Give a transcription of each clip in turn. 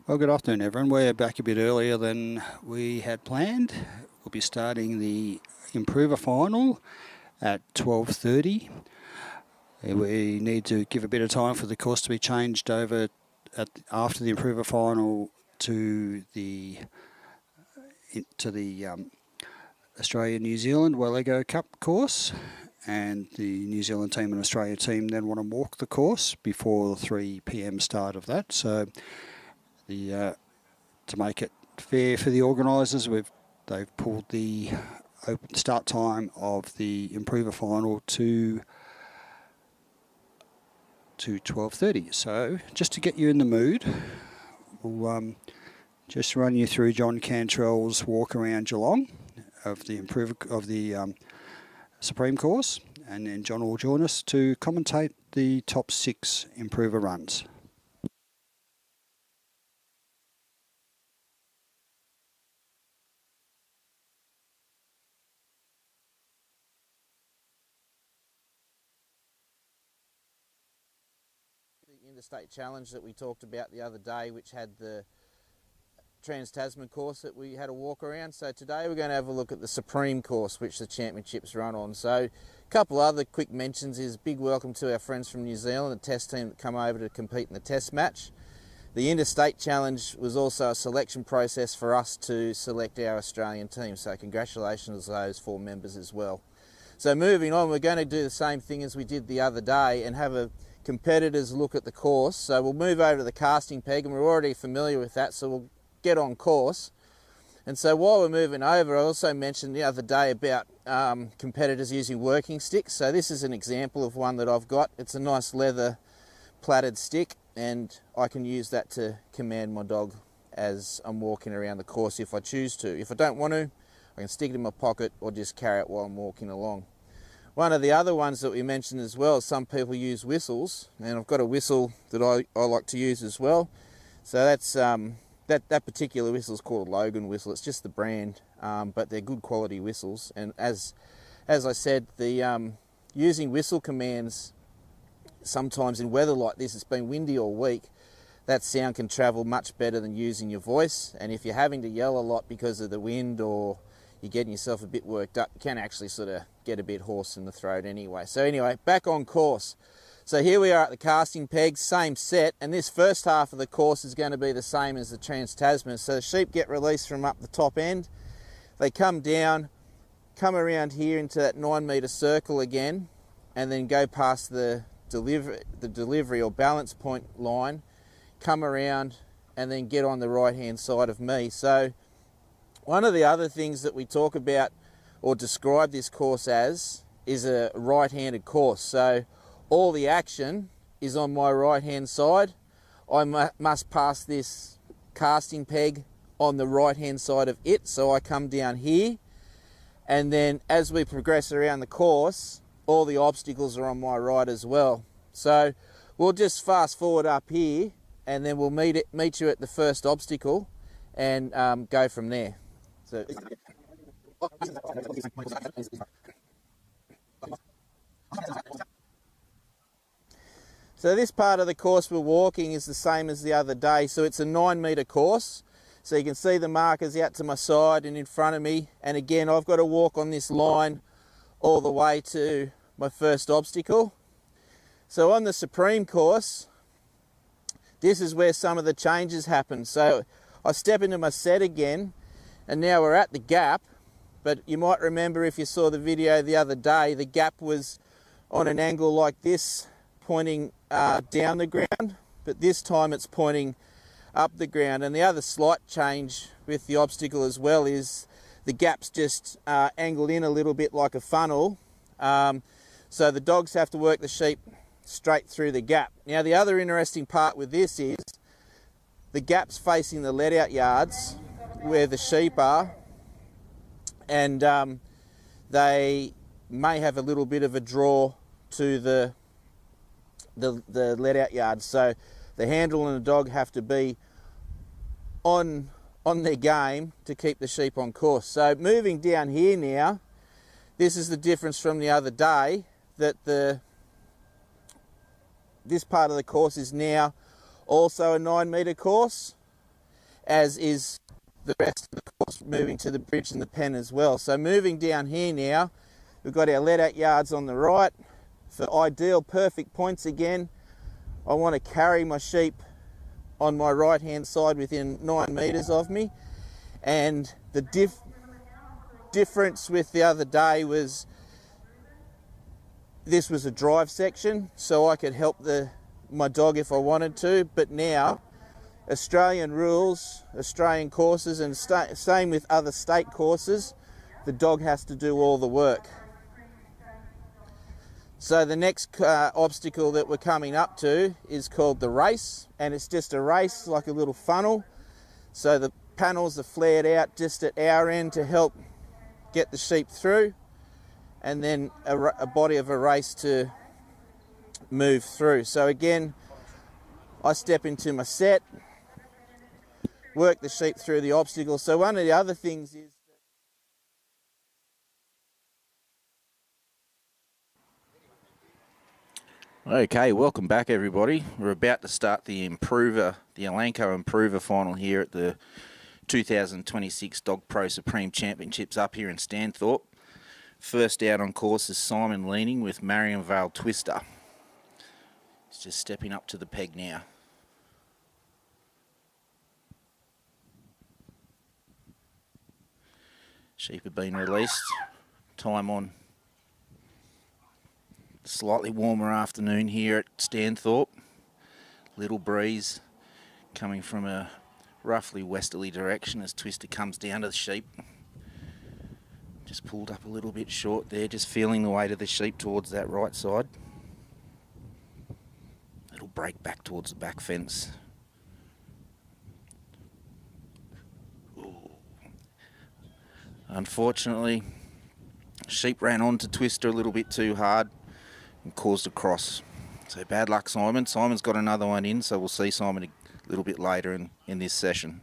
Well, good afternoon, everyone. We're back a bit earlier than we had planned. We'll be starting the Improver Final at 12:30. We need to give a bit of time for the course to be changed over after the Improver Final to the Australia-New Zealand Wellego Cup course, and the New Zealand team and Australia team then want to walk the course before the 3 p.m. start of that. So to make it fair for the organisers, they've pulled the open start time of the Improver Final to 12:30. So just to get you in the mood, we'll just run you through John Cantrell's walk around Geelong of the Supreme course, and then John will join us to commentate the top 6 Improver runs. The Interstate Challenge that we talked about the other day, which had the Trans-Tasman course that we had a walk around. So today we're going to have a look at the Supreme course, which the championships run on. So a couple other quick mentions is big welcome to our friends from New Zealand, the test team that come over to compete in the test match. The Interstate Challenge was also a selection process for us to select our Australian team, so congratulations to those 4 members as well. So moving on, we're going to do the same thing as we did the other day and have a competitors look at the course. So we'll move over to the casting peg, and we're already familiar with that, so we'll get on course. And so while we're moving over, I also mentioned the other day about competitors using working sticks. So this is an example of one that I've got. It's a nice leather plaited stick, and I can use that to command my dog as I'm walking around the course if I choose to. If I don't want to, I can stick it in my pocket or just carry it while I'm walking along. One of the other ones that we mentioned as well, some people use whistles, and I've got a whistle that I like to use as well. So that's that particular whistle is called a Logan whistle. It's just the brand, but they're good quality whistles. And as I said, the using whistle commands, sometimes in weather like this, it's been windy all week, that sound can travel much better than using your voice. And if you're having to yell a lot because of the wind, or you're getting yourself a bit worked up, you can actually sort of get a bit hoarse in the throat anyway. So anyway, back on course. So here we are at the casting peg, same set, and this first half of the course is going to be the same as the Trans-Tasman. So the sheep get released from up the top end, they come down, come around here into that 9-metre circle again, and then go past the delivery or balance point line, come around, and then get on the right hand side of me. So one of the other things that we talk about or describe this course as is a right-handed course. So all the action is on my right-hand side. I must pass this casting peg on the right-hand side of it. So I come down here, and then as we progress around the course, all the obstacles are on my right as well. So we'll just fast forward up here, and then we'll meet you at the first obstacle and go from there. So this part of the course we're walking is the same as the other day. So it's a 9-metre course. So you can see the markers out to my side and in front of me. And again, I've got to walk on this line all the way to my first obstacle. So on the Supreme course, this is where some of the changes happen. So I step into my set again, and now we're at the gap. But you might remember, if you saw the video the other day, the gap was on an angle like this, pointing down the ground, but this time it's pointing up the ground. And the other slight change with the obstacle as well is the gap's just angled in a little bit like a funnel, so the dogs have to work the sheep straight through the gap. Now the other interesting part with this is the gap's facing the let out yards where the sheep are, and they may have a little bit of a draw to the let out yard. So the handle and the dog have to be on their game to keep the sheep on course. So moving down here now, this is the difference from the other day, that this part of the course is now also a 9-metre course. as is the rest of the course, moving to the bridge and the pen as well. So moving down here now, we've got our let-out yards on the right. For ideal, perfect points again, I want to carry my sheep on my right-hand side within 9 metres of me. And the difference with the other day was this was a drive section, so I could help my dog if I wanted to, but now Australian rules, Australian courses, and same with other state courses, the dog has to do all the work. So the next obstacle that we're coming up to is called the race, and it's just a race like a little funnel. So the panels are flared out just at our end to help get the sheep through, and then a body of a race to move through. So again, I step into my set, work the sheep through the obstacle. So one of the other things is Okay, welcome back everybody. We're about to start the Elanco Improver final here at the 2026 Dog Pro Supreme Championships up here in Stanthorpe. First out on course is Simon Leaning with Marion Vale Twister. He's just stepping up to the peg now. Sheep have been released. Time on. Slightly warmer afternoon here at Stanthorpe. Little breeze coming from a roughly westerly direction as Twister comes down to the sheep. Just pulled up a little bit short there, just feeling the weight of the sheep towards that right side. It'll break back towards the back fence. Ooh. Unfortunately, sheep ran onto Twister a little bit too hard and caused a cross. So bad luck, Simon. Simon's got another one in, so we'll see Simon a little bit later in this session.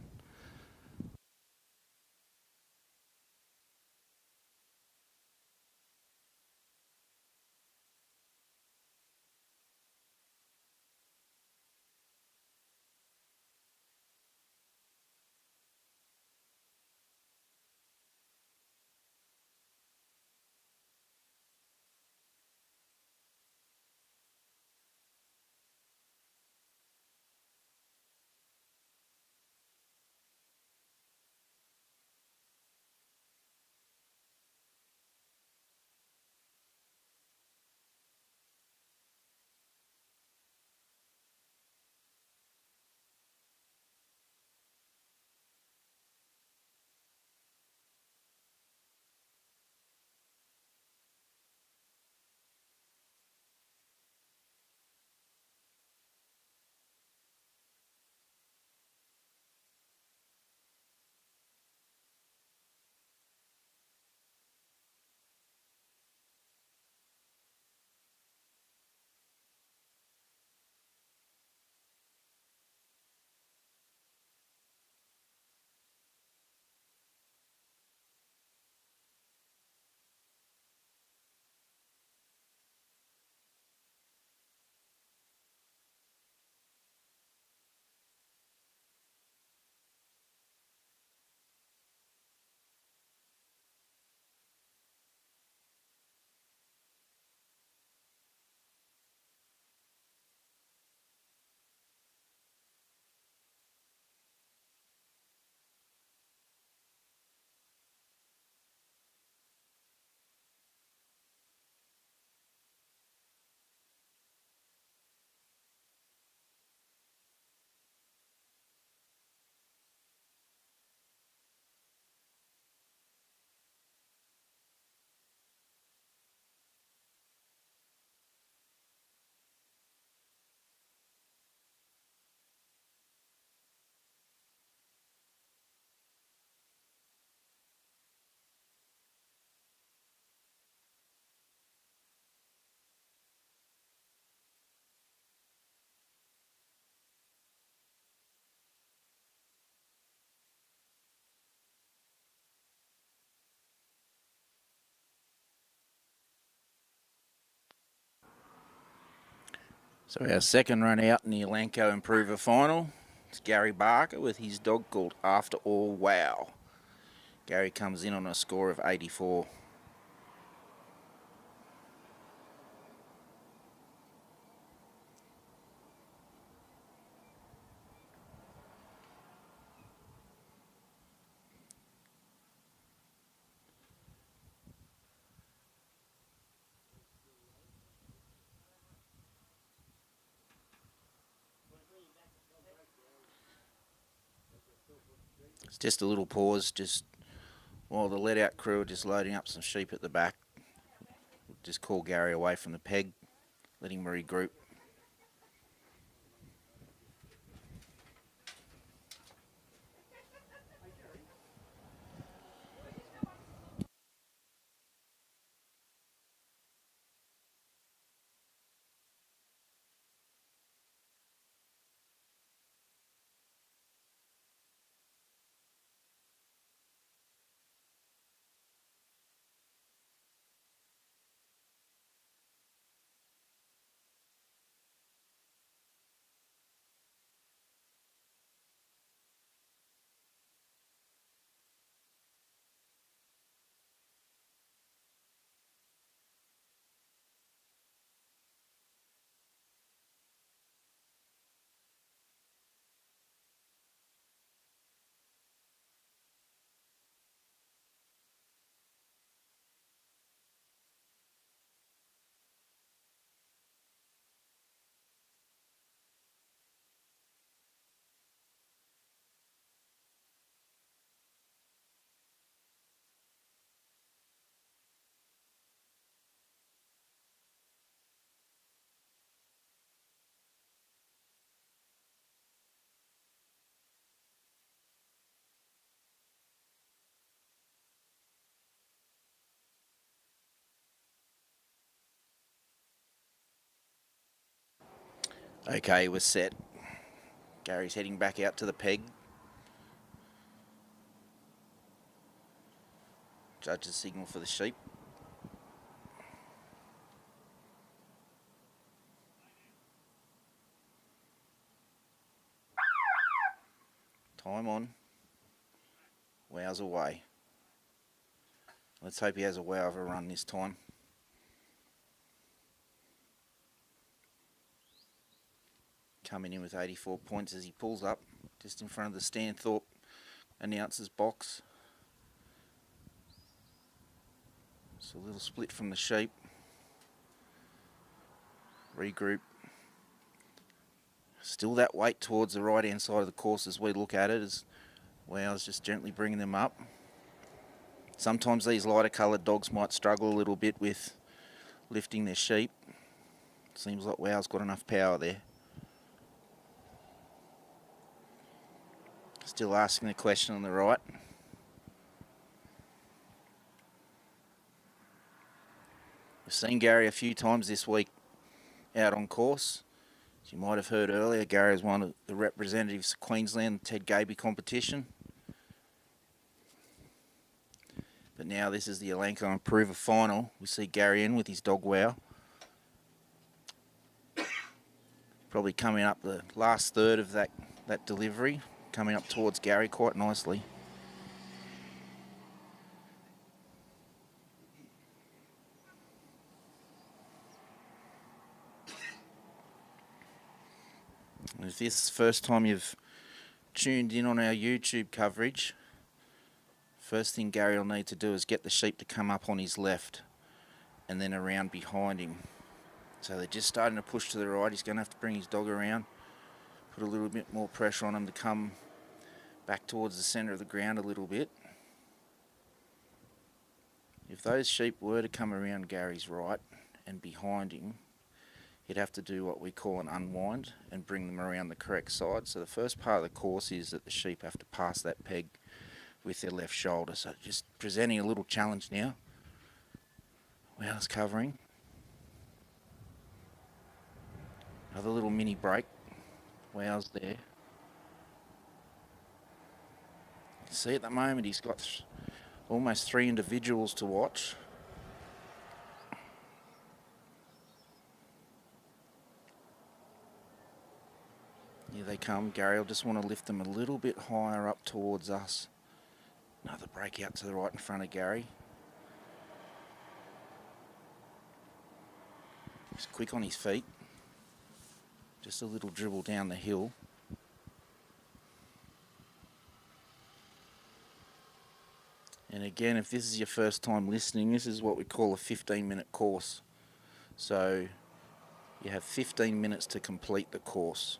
So our second run out in the Elanco Improver final. It's Gary Barker with his dog called After All Wow. Gary comes in on a score of 84. It's just a little pause, just while the let-out crew are just loading up some sheep at the back. Just call Gary away from the peg, let him regroup. Okay, we're set. Gary's heading back out to the peg. Judge's signal for the sheep. Time on. Wow's away. Let's hope he has a wow of a run this time. Coming in with 84 points as he pulls up just in front of the Stanthorpe announcer's box. So a little split from the sheep. Regroup. Still that weight towards the right hand side of the course as we look at it, as Wow's just gently bringing them up. Sometimes these lighter coloured dogs might struggle a little bit with lifting their sheep. Seems like Wow's got enough power there. Still asking the question on the right. We've seen Gary a few times this week out on course. As you might have heard earlier, Gary is one of the representatives of Queensland Ted Gaby competition. But now this is the Elanco Improver final. We see Gary in with his dog Wow. Probably coming up the last third of that delivery. Coming up towards Gary quite nicely. If this is the first time you've tuned in on our YouTube coverage, first thing Gary will need to do is get the sheep to come up on his left and then around behind him. So they're just starting to push to the right. He's going to have to bring his dog around, put a little bit more pressure on him to come back towards the centre of the ground a little bit. If those sheep were to come around Gary's right and behind him, he'd have to do what we call an unwind and bring them around the correct side. So the first part of the course is that the sheep have to pass that peg with their left shoulder. So just presenting a little challenge now. Wow's covering. Another little mini break. Wow's there. You see at the moment he's got almost 3 individuals to watch. Yeah, they come. Gary will just want to lift them a little bit higher up towards us. Another break out to the right in front of Gary. He's quick on his feet. Just a little dribble down the hill. And again, if this is your first time listening, this is what we call a 15-minute course. So you have 15 minutes to complete the course.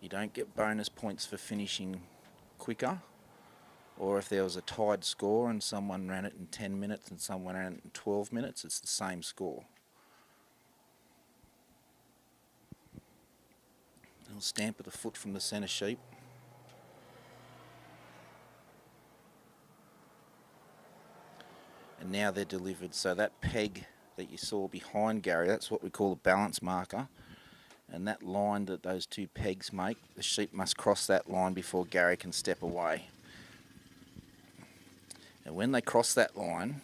You don't get bonus points for finishing quicker, or if there was a tied score and someone ran it in 10 minutes and someone ran it in 12 minutes, it's the same score. Little stamp of the foot from the centre sheep. And now they're delivered. So that peg that you saw behind Gary, that's what we call a balance marker. And that line that those two pegs make, the sheep must cross that line before Gary can step away. And when they cross that line,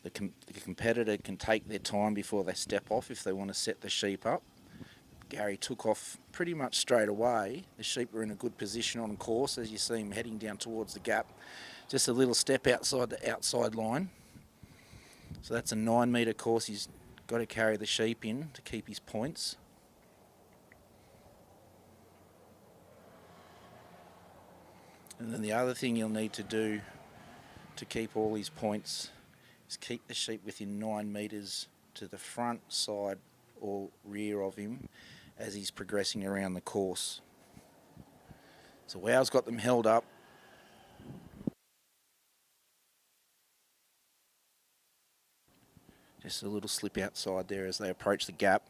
the competitor can take their time before they step off if they want to set the sheep up. Gary took off pretty much straight away. The sheep were in a good position on course, as you see him heading down towards the gap. Just a little step outside the outside line. So that's a 9-metre course. He's got to carry the sheep in to keep his points. And then the other thing you'll need to do to keep all his points is keep the sheep within 9 metres to the front, side or rear of him as he's progressing around the course. So Wow's got them held up. Just a little slip outside there as they approach the gap.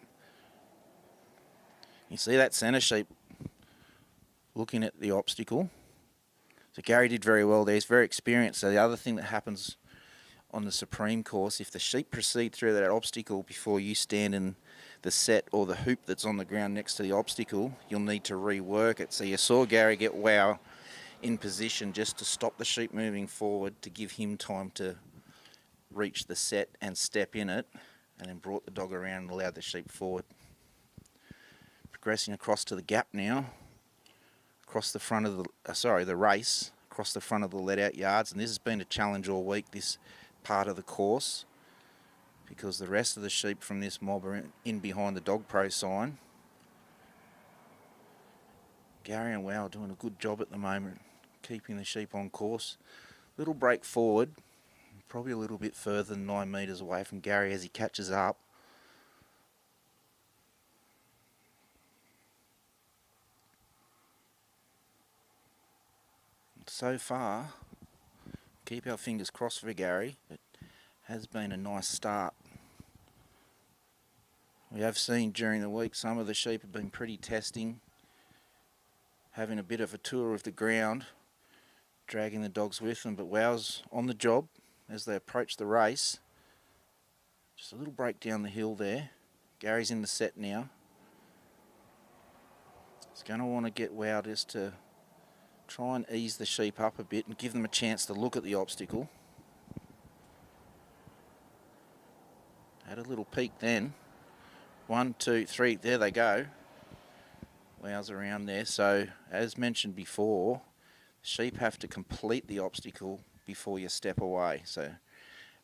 You see that centre sheep looking at the obstacle. So Gary did very well there. He's very experienced. So the other thing that happens on the Supreme course, if the sheep proceed through that obstacle before you stand in the set or the hoop that's on the ground next to the obstacle, you'll need to rework it. So you saw Gary get Wow in position just to stop the sheep moving forward, to give him time to reach the set and step in it, and then brought the dog around and allowed the sheep forward. Progressing across to the gap now, across the front of the race, across the front of the let-out yards, and this has been a challenge all week, this part of the course, because the rest of the sheep from this mob are in behind the Dog Pro sign. Gary and Wow are doing a good job at the moment, keeping the sheep on course. Little break forward, probably a little bit further than 9 metres away from Gary as he catches up. So far, keep our fingers crossed for Gary. It has been a nice start. We have seen during the week some of the sheep have been pretty testing, having a bit of a tour of the ground, dragging the dogs with them, but Wow's on the job as they approach the race. Just a little break down the hill there. Gary's in the set now. He's going to want to get Wow just to try and ease the sheep up a bit and give them a chance to look at the obstacle. Had a little peek then. 1, 2, 3, there they go. Wow's around there. So, as mentioned before, sheep have to complete the obstacle before you step away. So,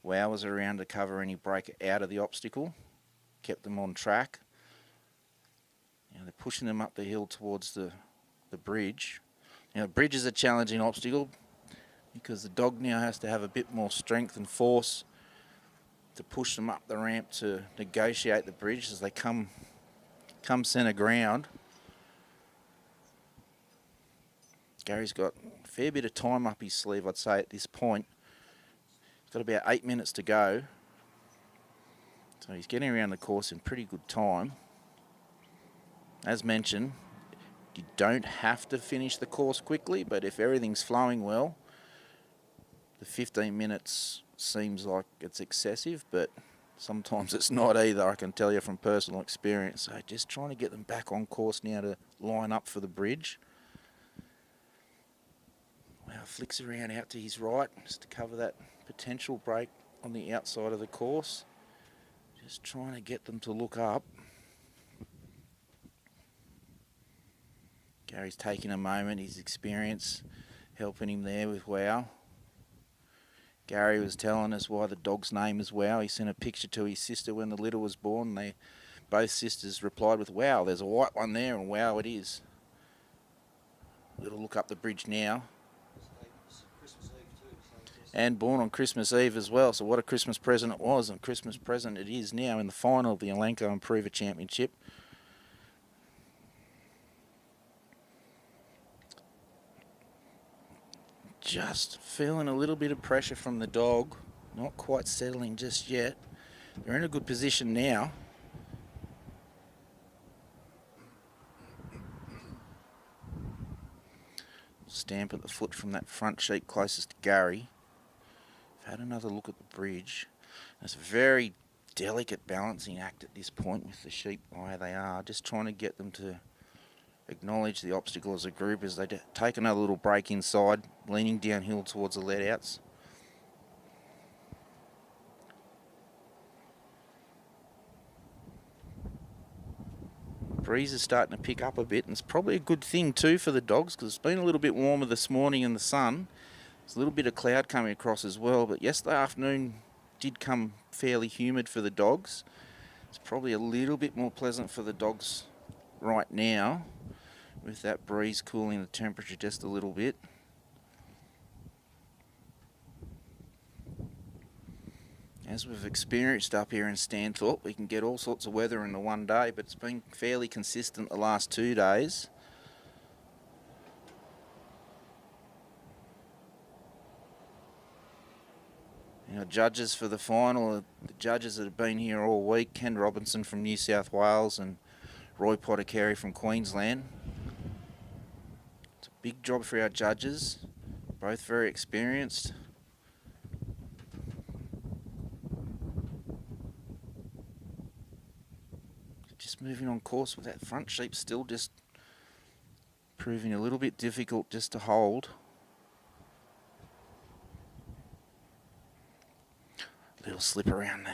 Wow was around to cover any break out of the obstacle, kept them on track. Now they're pushing them up the hill towards the bridge. Now, the bridge is a challenging obstacle because the dog now has to have a bit more strength and force to push them up the ramp to negotiate the bridge as they come centre ground. Gary's got a fair bit of time up his sleeve, I'd say, at this point. He's got about 8 minutes to go. So he's getting around the course in pretty good time. As mentioned, you don't have to finish the course quickly, but if everything's flowing well, the 15 minutes seems like it's excessive, but sometimes it's not either, I can tell you from personal experience. So just trying to get them back on course now to line up for the bridge. Wow, flicks around out to his right just to cover that potential break on the outside of the course. Just trying to get them to look up. Gary's taking a moment, his experience helping him there with Wow. Gary was telling us why the dog's name is Wow. He sent a picture to his sister when the litter was born. Both sisters replied with, "Wow, there's a white one there," and wow it is. Little look up the bridge now. And born on Christmas Eve as well. So what a Christmas present it was, and Christmas present it is now in the final of the Elanco Improver Championship. Just feeling a little bit of pressure from the dog. Not quite settling just yet. They're in a good position now. Stamp at the foot from that front sheep closest to Gary. I've had another look at the bridge. It's a very delicate balancing act at this point with the sheep the way they are. Just trying to get them to acknowledge the obstacle as a group as they take another little break inside, leaning downhill towards the let-outs. Breeze is starting to pick up a bit, and it's probably a good thing too for the dogs because it's been a little bit warmer this morning in the sun. There's a little bit of cloud coming across as well, but yesterday afternoon did come fairly humid for the dogs. It's probably a little bit more pleasant for the dogs right now with that breeze cooling the temperature just a little bit. As we've experienced up here in Stanthorpe, we can get all sorts of weather in the one day, but it's been fairly consistent the last 2 days. Our judges for the final are the judges that have been here all week, Ken Robinson from New South Wales and Roy Pottercarry from Queensland. It's a big job for our judges, both very experienced. Just moving on course with that front sheep, still just proving a little bit difficult just to hold. Little slip around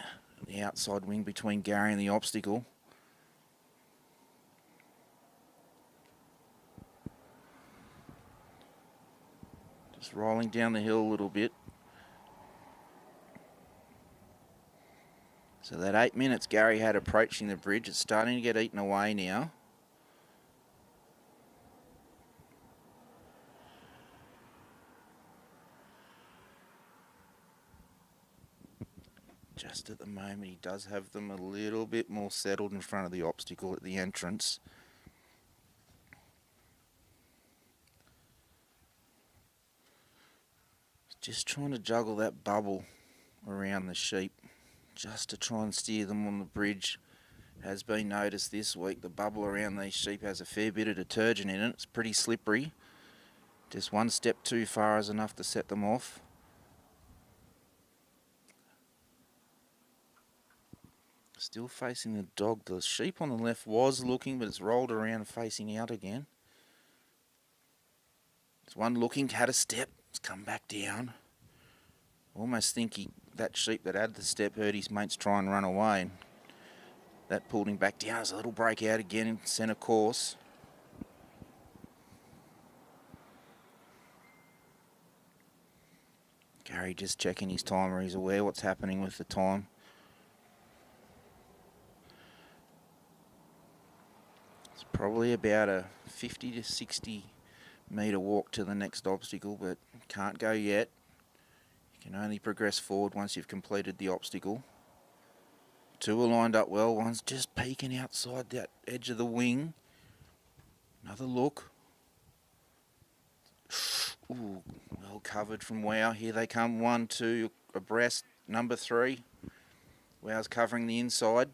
the outside wing between Gary and the obstacle. Just rolling down the hill a little bit. So that 8 minutes Gary had approaching the bridge, it's starting to get eaten away now. Just at the moment, he does have them a little bit more settled in front of the obstacle at the entrance. Just trying to juggle that bubble around the sheep, just to try and steer them on the bridge. It has been noticed this week, the bubble around these sheep has a fair bit of detergent in it. It's pretty slippery. Just one step too far is enough to set them off. Still facing the dog. The sheep on the left was looking, but it's rolled around facing out again. There's one looking, had a step, it's come back down. Almost think that sheep that had the step heard his mates try and run away, and that pulled him back down. There's a little break out again in centre course. Gary just checking his timer. He's aware what's happening with the time. It's probably about a 50 to 60 metre walk to the next obstacle, but can't go yet. You can only progress forward once you've completed the obstacle. Two are lined up well. One's just peeking outside that edge of the wing. Another look. Ooh, well covered from Wow. Here they come, 1, 2 abreast. Number 3. Wow's covering the inside.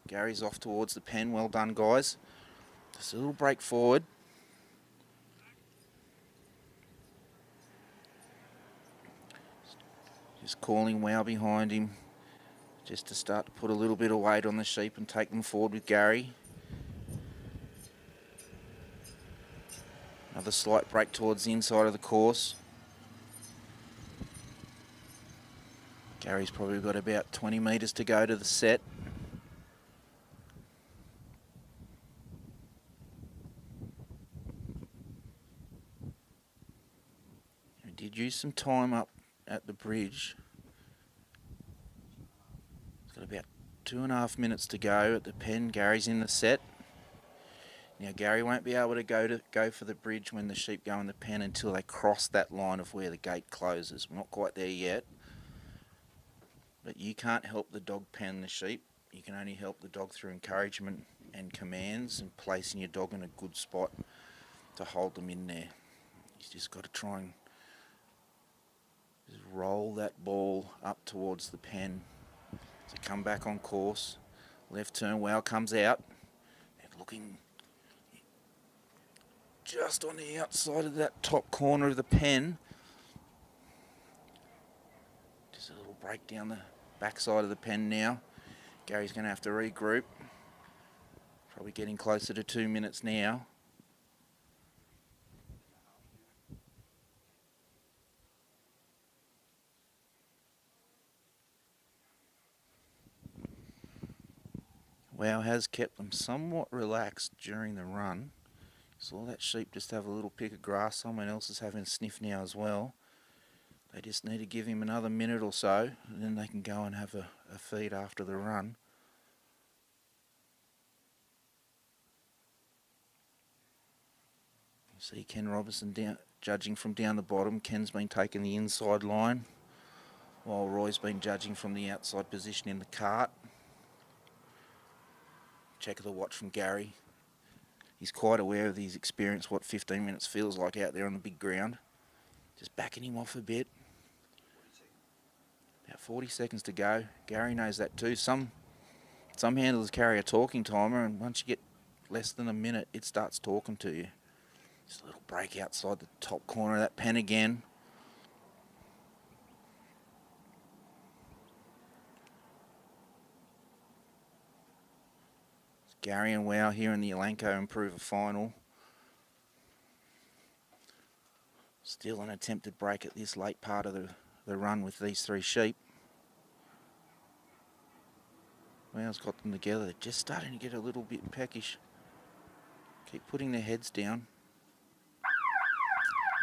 Gary's off towards the pen. Well done, guys. Just a little break forward. Just calling Wow behind him, just to start to put a little bit of weight on the sheep and take them forward with Gary. Another slight break towards the inside of the course. Gary's probably got about 20 metres to go to the set. some time up at the bridge. It's got about 2.5 minutes to go at the pen. Gary's in the set. Now Gary won't be able to go for the bridge when the sheep go in the pen until they cross that line of where the gate closes. We're not quite there yet. But you can't help the dog pen the sheep. You can only help the dog through encouragement and commands and placing your dog in a good spot to hold them in there. You just got to try and just roll that ball up towards the pen. So come back on course. Left turn, wow, comes out. And looking just on the outside of that top corner of the pen. Just a little break down the backside of the pen now. Gary's going to have to regroup. Probably getting closer to 2 minutes now. Wow has kept them somewhat relaxed during the run. Saw that sheep just have a little pick of grass. Someone else is having a sniff now as well. They just need to give him another minute or so, and then they can go and have a feed after the run. You see Ken Robertson judging from down the bottom. Ken's been taking the inside line, while Roy's been judging from the outside position in the cart. Check of the watch from Gary. He's quite aware of his experience, what 15 minutes feels like out there on the big ground. Just backing him off a bit. About 40 seconds to go. Gary knows that too. Some handlers carry a talking timer, and once you get less than a minute, it starts talking to you. Just a little break outside the top corner of that pen again. It's Gary and Wow here in the Elanco Improver final. Still an attempted break at this late part of the run with these three sheep. Wow's got them together. They're just starting to get a little bit peckish. Keep putting their heads down.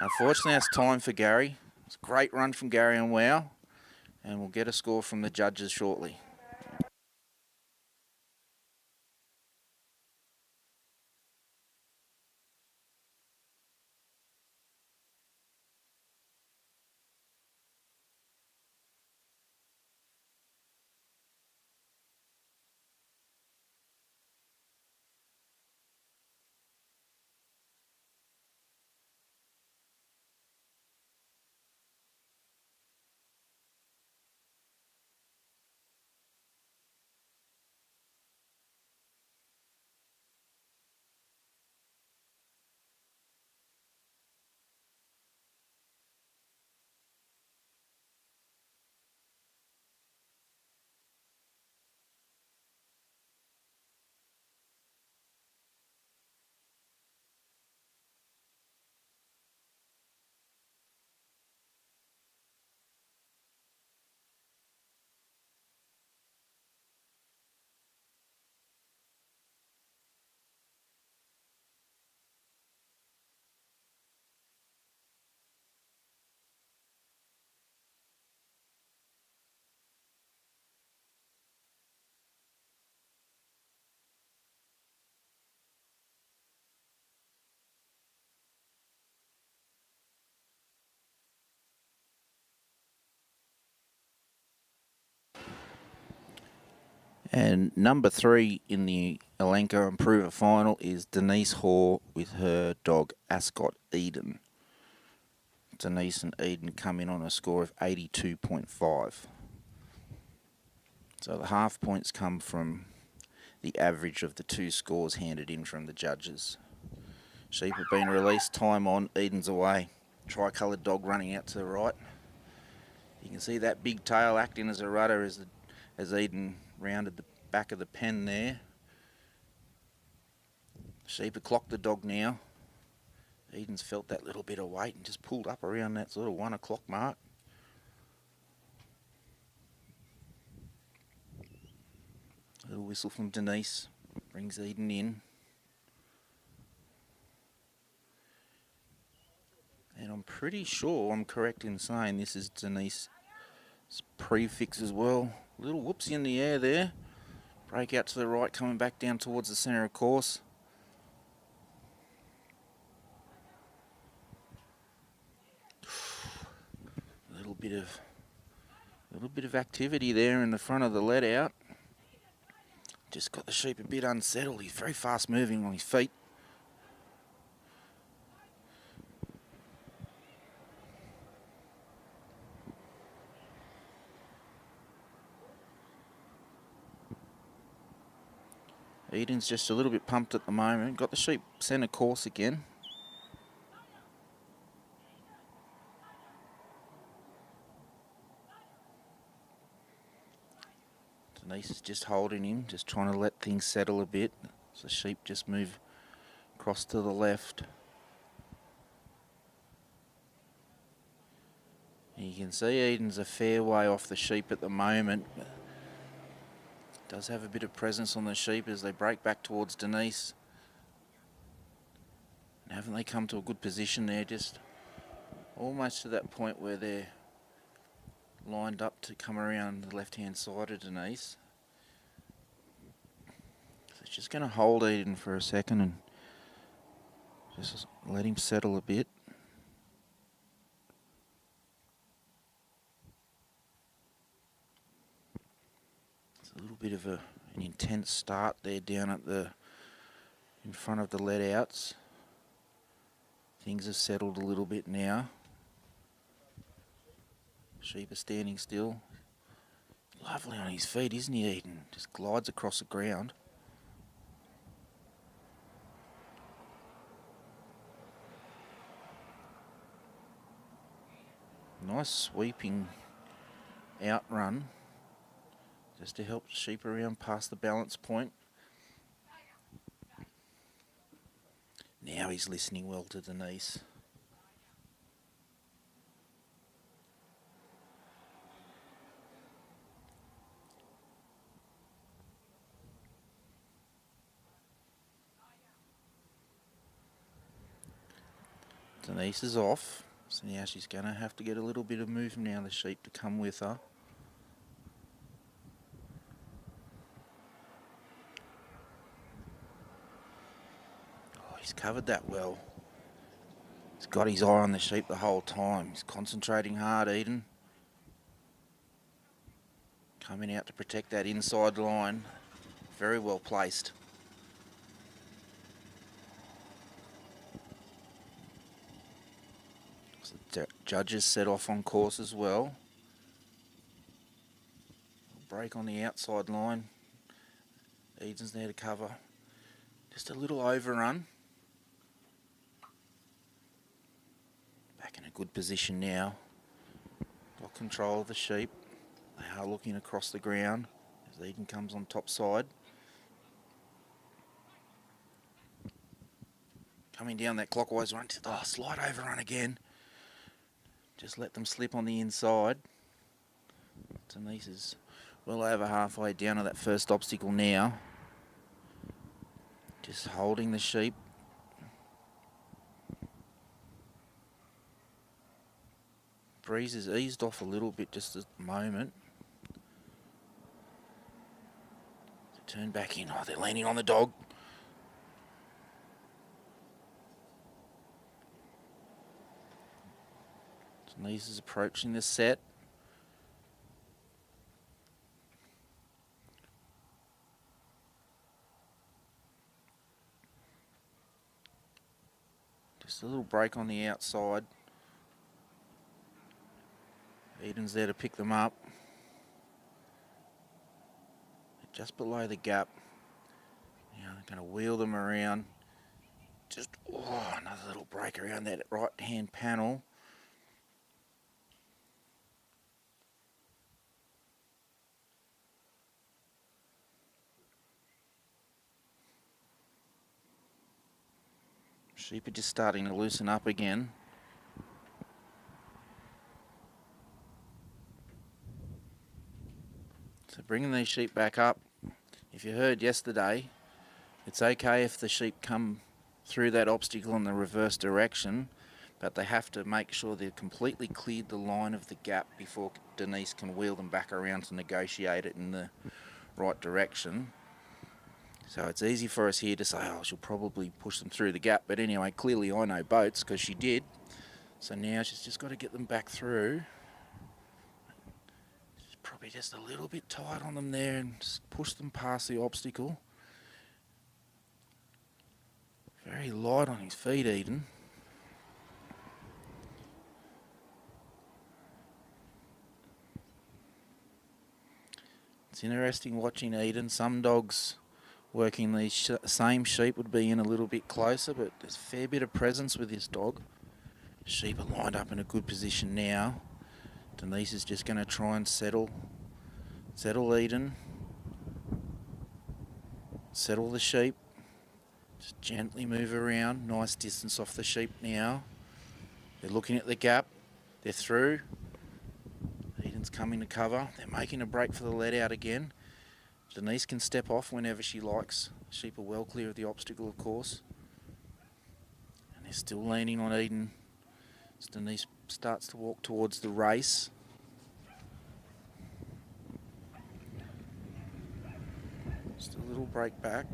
Unfortunately, that's time for Gary. It's a great run from Gary and Wow, and we'll get a score from the judges shortly. And number 3 in the Elanco Improver final is Denise Hoare with her dog Ascot Eden. Denise and Eden come in on a score of 82.5. So the half points come from the average of the two scores handed in from the judges. Sheep have been released, time on, Eden's away. Tricoloured dog running out to the right. You can see that big tail acting as a rudder as Eden rounded the back of the pen there. Sheep have clocked the dog now. Eden's felt that little bit of weight and just pulled up around that sort of 1 o'clock mark. A little whistle from Denise brings Eden in. And And I'm pretty sure I'm correct in saying this is Denise's prefix as well. Little whoopsie in the air there. Break out to the right, coming back down towards the centre of course. A little bit of activity there in the front of the let out. Just got the sheep a bit unsettled. He's very fast moving on his feet. Eden's just a little bit pumped at the moment. Got the sheep centre course again. Denise is just holding him, just trying to let things settle a bit. So the sheep just move across to the left. And you can see Eden's a fair way off the sheep at the moment. Does have a bit of presence on the sheep as they break back towards Denise. And haven't they come to a good position there, just almost to that point where they're lined up to come around the left-hand side of Denise. So it's just going to hold Eden for a second and just let him settle a bit. It's a little bit of an intense start there down at in front of the let-outs. Things have settled a little bit now. Sheep are standing still. Lovely on his feet, isn't he, Eden? Just glides across the ground. Nice sweeping outrun just to help the sheep around past the balance point. Now he's listening well to Denise. Denise is off, so now she's going to have to get a little bit of movement now, the sheep to come with her. Oh, he's covered that well. He's got his eye on the sheep the whole time. He's concentrating hard, Eden. Coming out to protect that inside line. Very well placed. So the judges set off on course as well. Break on the outside line. Eden's there to cover. Just a little overrun. Back in a good position now. Got control of the sheep. They are looking across the ground as Eden comes on top side. Coming down that clockwise run. Oh, slight overrun again. Just let them slip on the inside. Denise is well over halfway down to that first obstacle now. Just holding the sheep. Breeze has eased off a little bit just at the moment. Turn back in. Oh, they're leaning on the dog. Denise is approaching the set. Just a little break on the outside. Eden's there to pick them up. Just below the gap. Now they're going to wheel them around. Just, oh, another little break around that right-hand panel. Sheep are just starting to loosen up again. So bringing these sheep back up. If you heard yesterday, it's okay if the sheep come through that obstacle in the reverse direction, but they have to make sure they've completely cleared the line of the gap before Denise can wheel them back around to negotiate it in the right direction. So it's easy for us here to say, oh, she'll probably push them through the gap. But anyway, clearly I know boats because she did. So now she's just got to get them back through. She's probably just a little bit tight on them there and just push them past the obstacle. Very light on his feet, Eden. It's interesting watching Eden. Some dogs working these same sheep would be in a little bit closer, but there's a fair bit of presence with this dog. Sheep are lined up in a good position now. Denise is just going to try and settle Eden. Settle the sheep. Just gently move around. Nice distance off the sheep now. They're looking at the gap. They're through. Eden's coming to cover. They're making a break for the let out again. Denise can step off whenever she likes. Sheep are well clear of the obstacle, of course. And they're still leaning on Eden as Denise starts to walk towards the race. Just a little break back.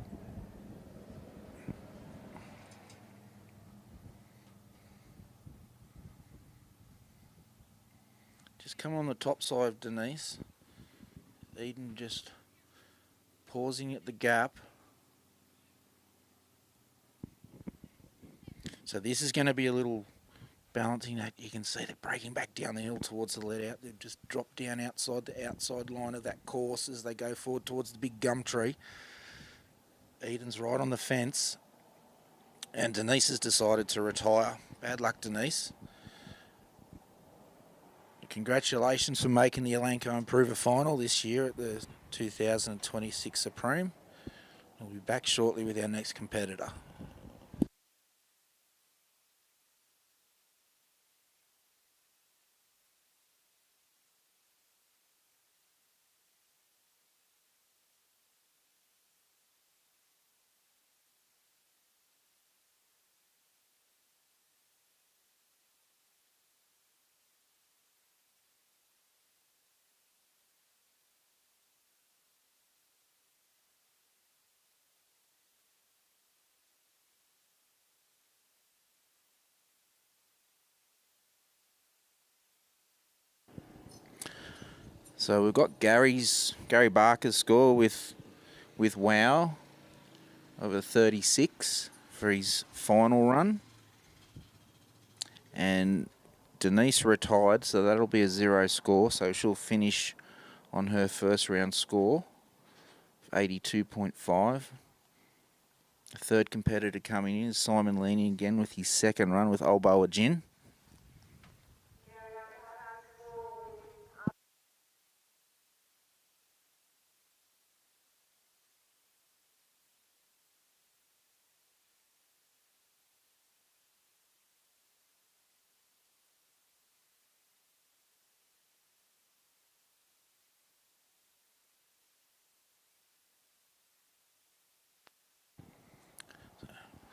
Just come on the top side of Denise. Eden just pausing at the gap. So this is going to be a little balancing act. You can see they're breaking back down the hill towards the let out. They've just dropped down outside the outside line of that course as they go forward towards the big gum tree. Eden's right on the fence. And Denise has decided to retire. Bad luck, Denise. Congratulations for making the Elanco Improver final this year at the 2026 Supreme. We'll be back shortly with our next competitor. So we've got Gary Barker's score with Wow of a 36 for his final run. And Denise retired, so that'll be a 0 score. So she'll finish on her first round score, 82.5. The third competitor coming in is Simon Leaney again with his second run with Old Boa Gin.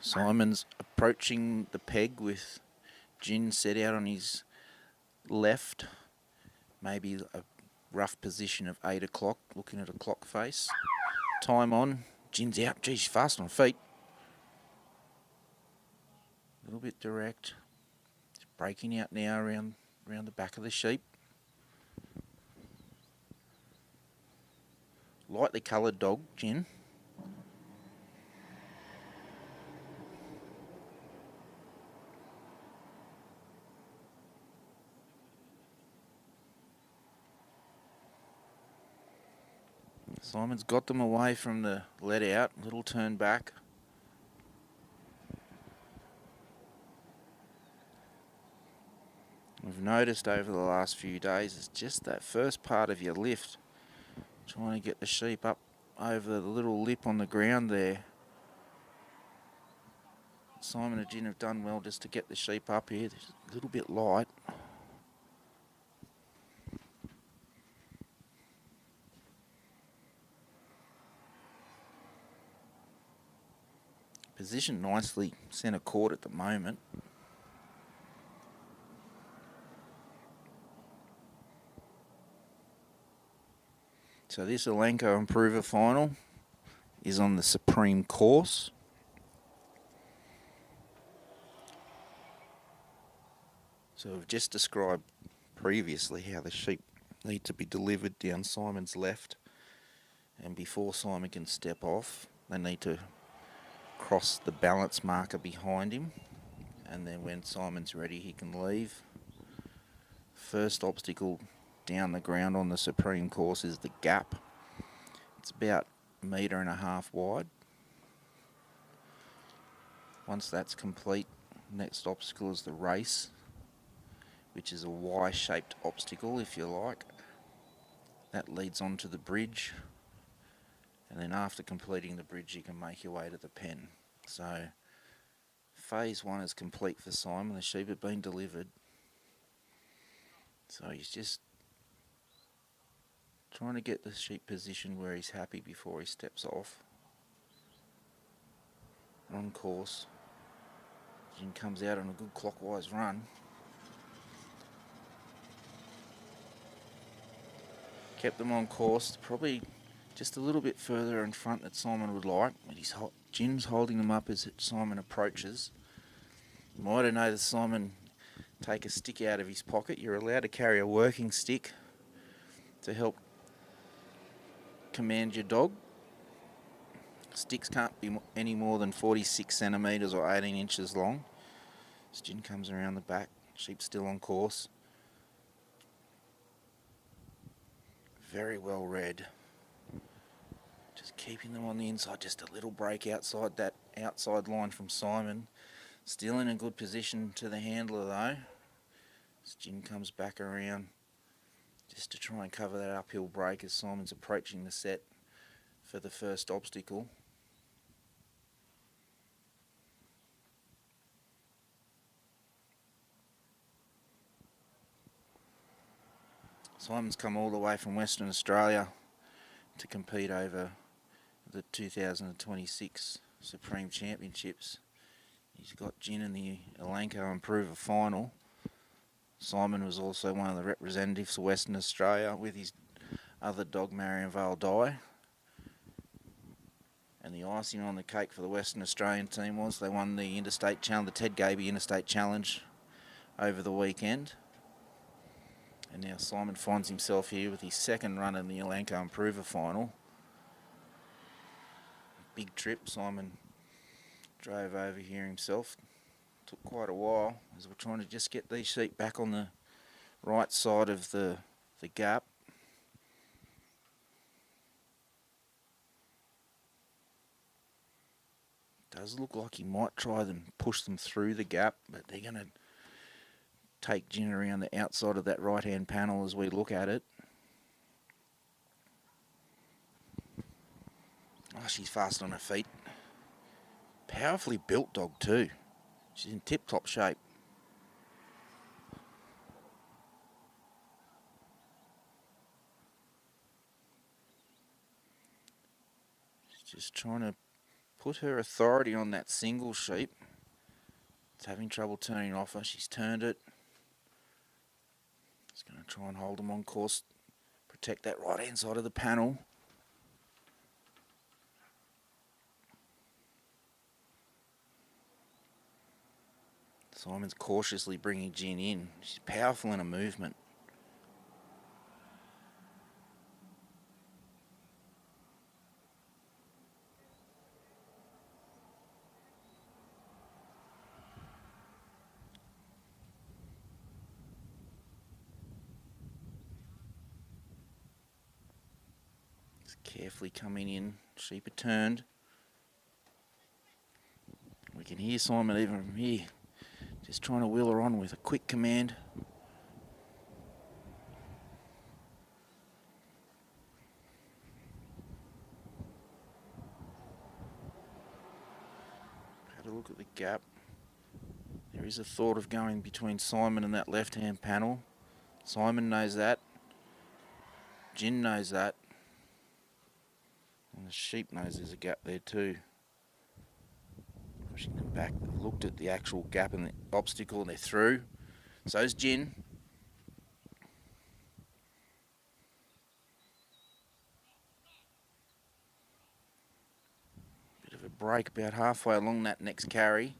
Simon's approaching the peg with Gin set out on his left. Maybe a rough position of 8 o'clock, looking at a clock face. Time on. Gin's out. Geez, fast on feet. A little bit direct. It's breaking out now around the back of the sheep. Lightly coloured dog, Gin. Simon's got them away from the let out, little turn back. We've noticed over the last few days it's just that first part of your lift, trying to get the sheep up over the little lip on the ground there. Simon and Gin have done well just to get the sheep up here. It's a little bit light. Positioned nicely centre court at the moment. So this Elanco Improver final is on the Supreme course. So we've just described previously how the sheep need to be delivered down Simon's left, and before Simon can step off they need to cross the balance marker behind him, and then when Simon's ready he can leave. First obstacle down the ground on the Supreme course is the gap. It's about 1.5 meters wide. Once that's complete, next obstacle is the race, which is a Y-shaped obstacle, if you like. That leads onto the bridge, and then after completing the bridge you can make your way to the pen. So phase 1 is complete for Simon. The sheep have been delivered, so he's just trying to get the sheep positioned where he's happy before he steps off. On course, Jin comes out on a good clockwise run. Kept them on course, probably just a little bit further in front than Simon would like, but Jin's holding them up as Simon approaches. You might have noticed Simon take a stick out of his pocket. You're allowed to carry a working stick to help command your dog. Sticks can't be any more than 46 centimetres or 18 inches long. As Jin comes around the back, sheep's still on course. Very well read. Just keeping them on the inside, just a little break outside that outside line from Simon. Still in a good position to the handler though. As Jin comes back around just to try and cover that uphill break as Simon's approaching the set for the first obstacle. Simon's come all the way from Western Australia to compete over the 2026 Supreme Championships. He's got Jin in the Elanco Improver final. Simon was also one of the representatives for Western Australia with his other dog, Marion Vale Die. And the icing on the cake for the Western Australian team was they won the Interstate Challenge, the Ted Gaby Interstate Challenge over the weekend. And now Simon finds himself here with his second run in the Elanco Improver final. Big trip. Simon drove over here himself. Took quite a while as we're trying to just get these sheep back on the right side of the gap. Does look like he might try and push them through the gap, but they're going to take Jin around the outside of that right hand panel as we look at it. Oh, she's fast on her feet. Powerfully built dog too. She's in tip top shape. She's just trying to put her authority on that single sheep. It's having trouble turning off her. She's turned it. Just going to try and hold them on course, protect that right hand side of the panel. Simon's cautiously bringing Jin in. She's powerful in her movement. Carefully coming in, sheep are turned. We can hear Simon even from here, just trying to wheel her on with a quick command. Had a look at the gap. There is a thought of going between Simon and that left-hand panel. Simon knows that. Jin knows that. And the sheep knows there's a gap there too. Pushing them back, they've looked at the actual gap and the obstacle and they're through. So's Jin. break about halfway along that next carry.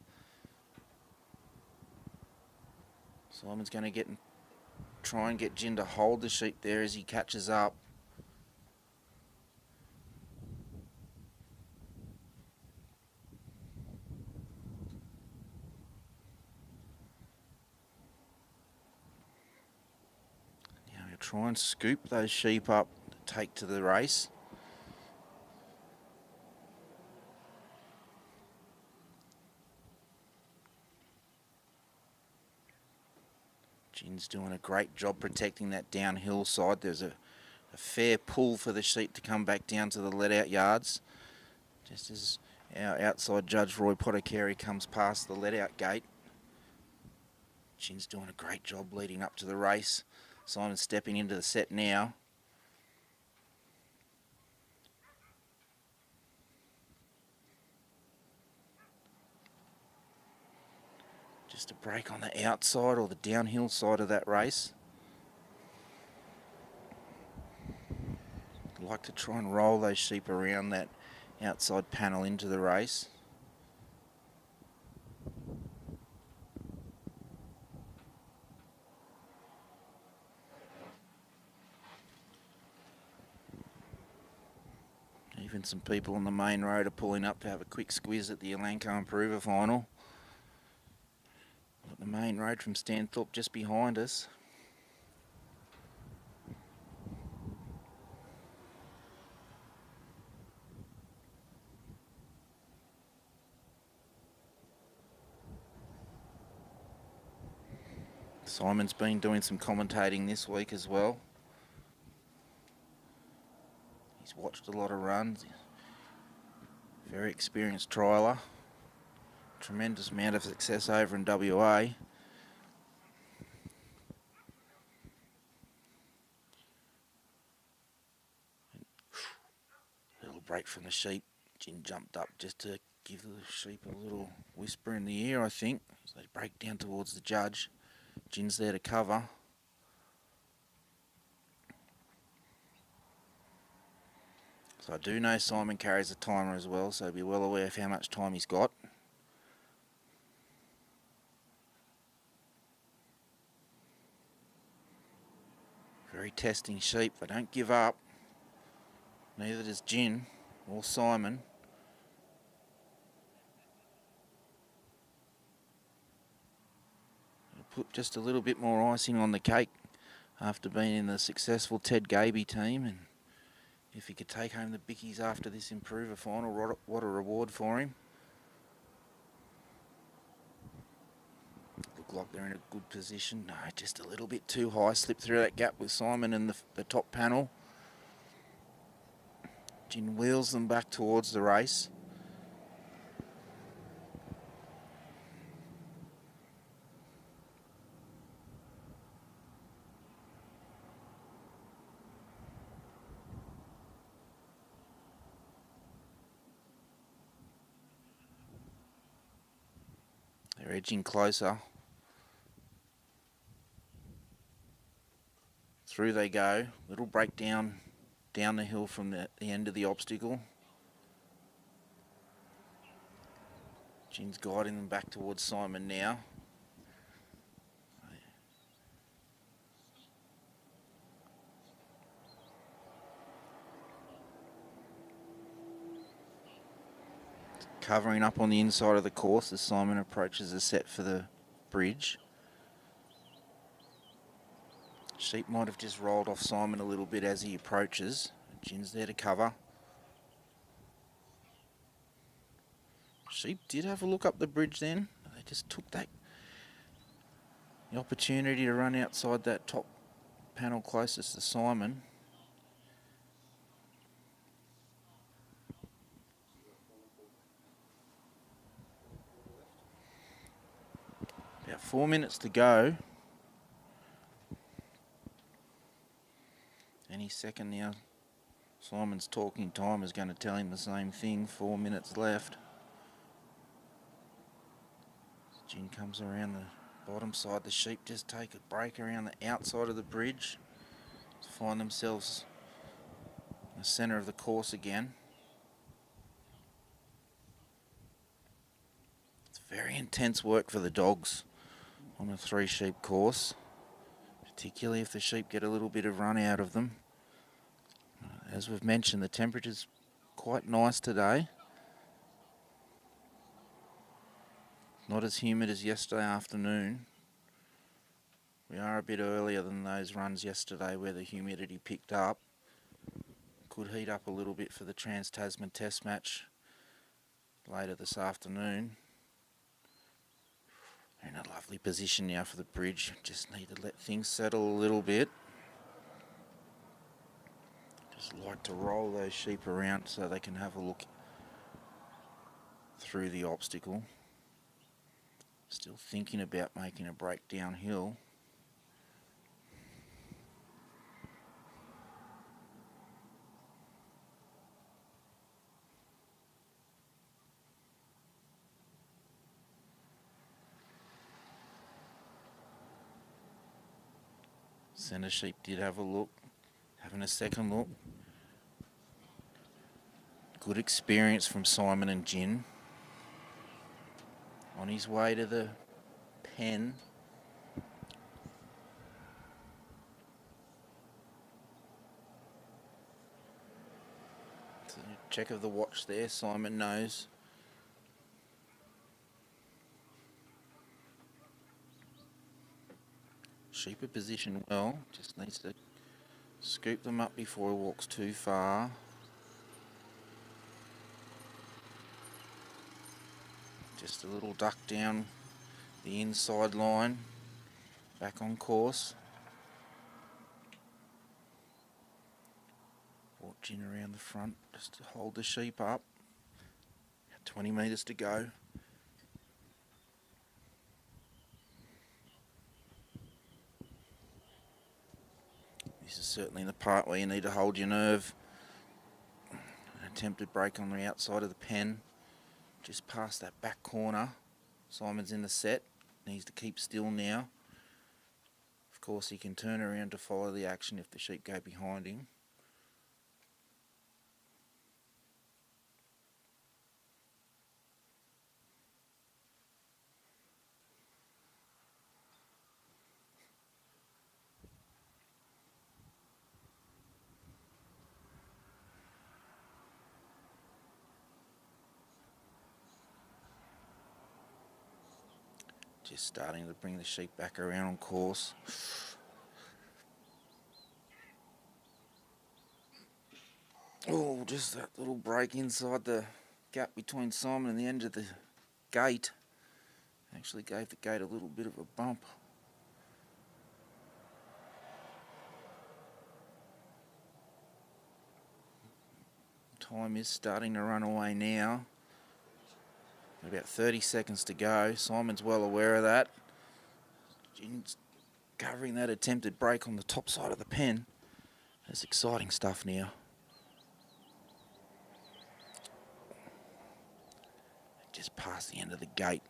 Simon's going to try and get Jin to hold the sheep there as he catches up. Now he'll try and scoop those sheep up to take to the race. Jin's doing a great job protecting that downhill side. There's a fair pull for the sheep to come back down to the let-out yards. Just as our outside judge, Roy Pottercarey, comes past the let-out gate. Jin's doing a great job leading up to the race. Simon's stepping into the set now. Just a break on the outside or the downhill side of that race. I'd like to try and roll those sheep around that outside panel into the race. Even some people on the main road are pulling up to have a quick squiz at the Elanco Improver final. Got the main road from Stanthorpe just behind us. Simon's been doing some commentating this week as well. He's watched a lot of runs. Very experienced trialer. Tremendous amount of success over in WA. Little break from the sheep. Jin jumped up just to give the sheep a little whisper in the ear, I think. So they break down towards the judge. Jin's there to cover. So I do know Simon carries a timer as well, so be well aware of how much time he's got. Very testing sheep. They don't give up. Neither does Jin or Simon. It'll put just a little bit more icing on the cake after being in the successful Ted Gaby team, and if he could take home the bickies after this Improver final, what a reward for him. Look like they're in a good position. No, just a little bit too high. Slipped through that gap with Simon and the top panel. Jin wheels them back towards the race. They're edging closer. Through they go. Little breakdown down the hill from the end of the obstacle. Jin's guiding them back towards Simon now. Covering up on the inside of the course as Simon approaches the set for the bridge. Sheep might have just rolled off Simon a little bit as he approaches. Jin's there to cover. Sheep did have a look up the bridge then. They just took the opportunity to run outside that top panel closest to Simon. About 4 minutes to go. Any second now, Simon's talking time is going to tell him the same thing. 4 minutes left. Jin comes around the bottom side. The sheep just take a break around the outside of the bridge to find themselves in the centre of the course again. Very intense work for the dogs on a 3-sheep course, particularly if the sheep get a little bit of run out of them. As we've mentioned, the temperature's quite nice today. Not as humid as yesterday afternoon. We are a bit earlier than those runs yesterday where the humidity picked up. Could heat up a little bit for the Trans-Tasman Test match later this afternoon. They're in a lovely position now for the bridge. Just need to let things settle a little bit. Just like to roll those sheep around so they can have a look through the obstacle. Still thinking about making a break downhill. Centre sheep did have a look, having a second look. Good experience from Simon and Jin. On his way to the pen. So check of the watch there, Simon knows. Sheep are positioned well, just needs to scoop them up before he walks too far. Just a little duck down the inside line, back on course. Watching around the front just to hold the sheep up. 20 metres to go. This is certainly the part where you need to hold your nerve. An attempted break on the outside of the pen. Just past that back corner. Simon's in the set. Needs to keep still now. Of course, he can turn around to follow the action if the sheep go behind him. Just starting to bring the sheep back around on course. Oh, just that little break inside the gap between Simon and the end of the gate. Actually gave the gate a little bit of a bump. Time is starting to run away now. About 30 seconds to go. Simon's well aware of that. Jin's covering that attempted break on the top side of the pen. That's exciting stuff now. Just past the end of the gate.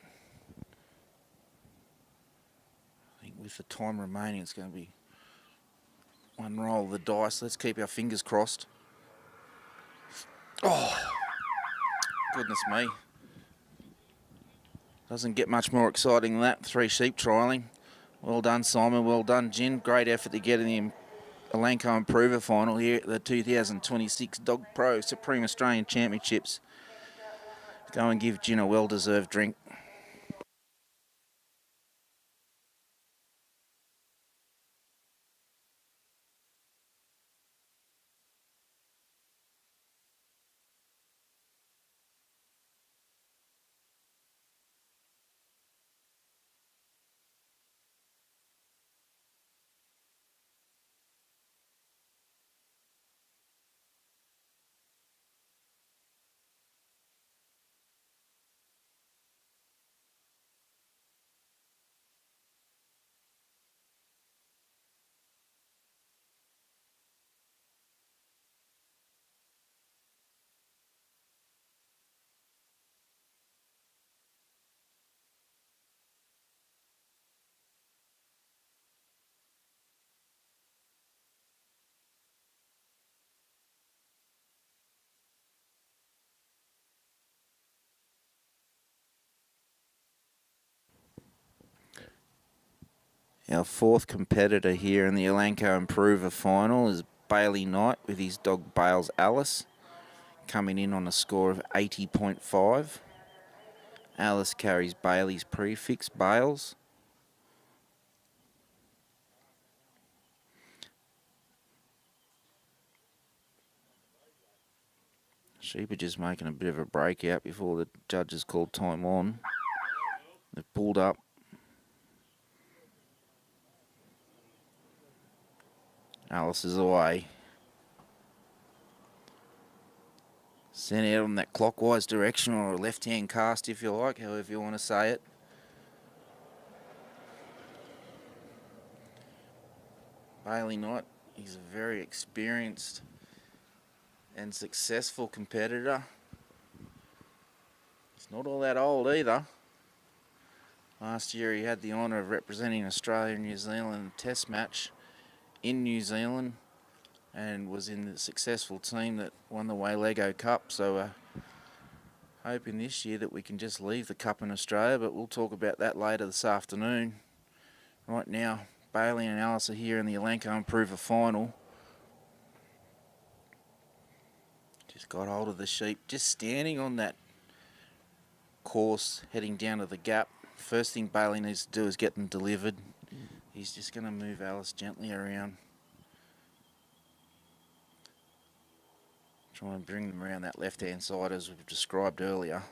I think with the time remaining, it's going to be one roll of the dice. Let's keep our fingers crossed. Oh, goodness me. Doesn't get much more exciting than that. 3 sheep trialling. Well done, Simon. Well done, Jin. Great effort to get in the Elanco Improver final here at the 2026 Dog Pro Supreme Australian Championships. Go and give Jin a well-deserved drink. Our fourth competitor here in the Elanco Improver final is Bailey Knight with his dog Bales Alice, coming in on a score of 80.5. Alice carries Bailey's prefix, Bales. Sheep are just making a bit of a breakout before the judges called time on. They've pulled up. Alice is away. Sent out on that clockwise direction, or a left-hand cast if you like, however you want to say it. Bailey Knight, he's a very experienced and successful competitor. He's not all that old either. Last year he had the honour of representing Australia and New Zealand in a test match in New Zealand and was in the successful team that won the Waylego Cup. So hoping this year that we can just leave the Cup in Australia, but we'll talk about that later this afternoon. Right now, Bailey and Alice are here in the Elanco Improver final. Just got hold of the sheep, just standing on that course, heading down to the gap. First thing Bailey needs to do is get them delivered. He's just going to move Alice gently around. Try and bring them around that left-hand side as we've described earlier.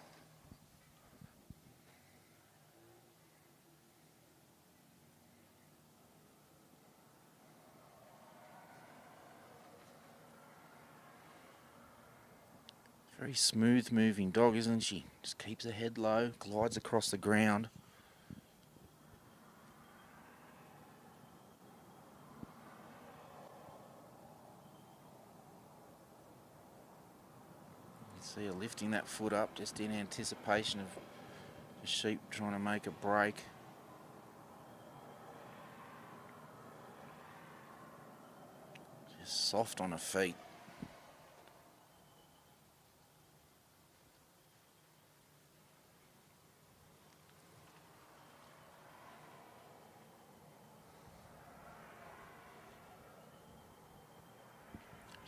Very smooth moving dog, isn't she? Just keeps her head low, glides across the ground. You can see her lifting that foot up just in anticipation of the sheep trying to make a break. Just soft on her feet.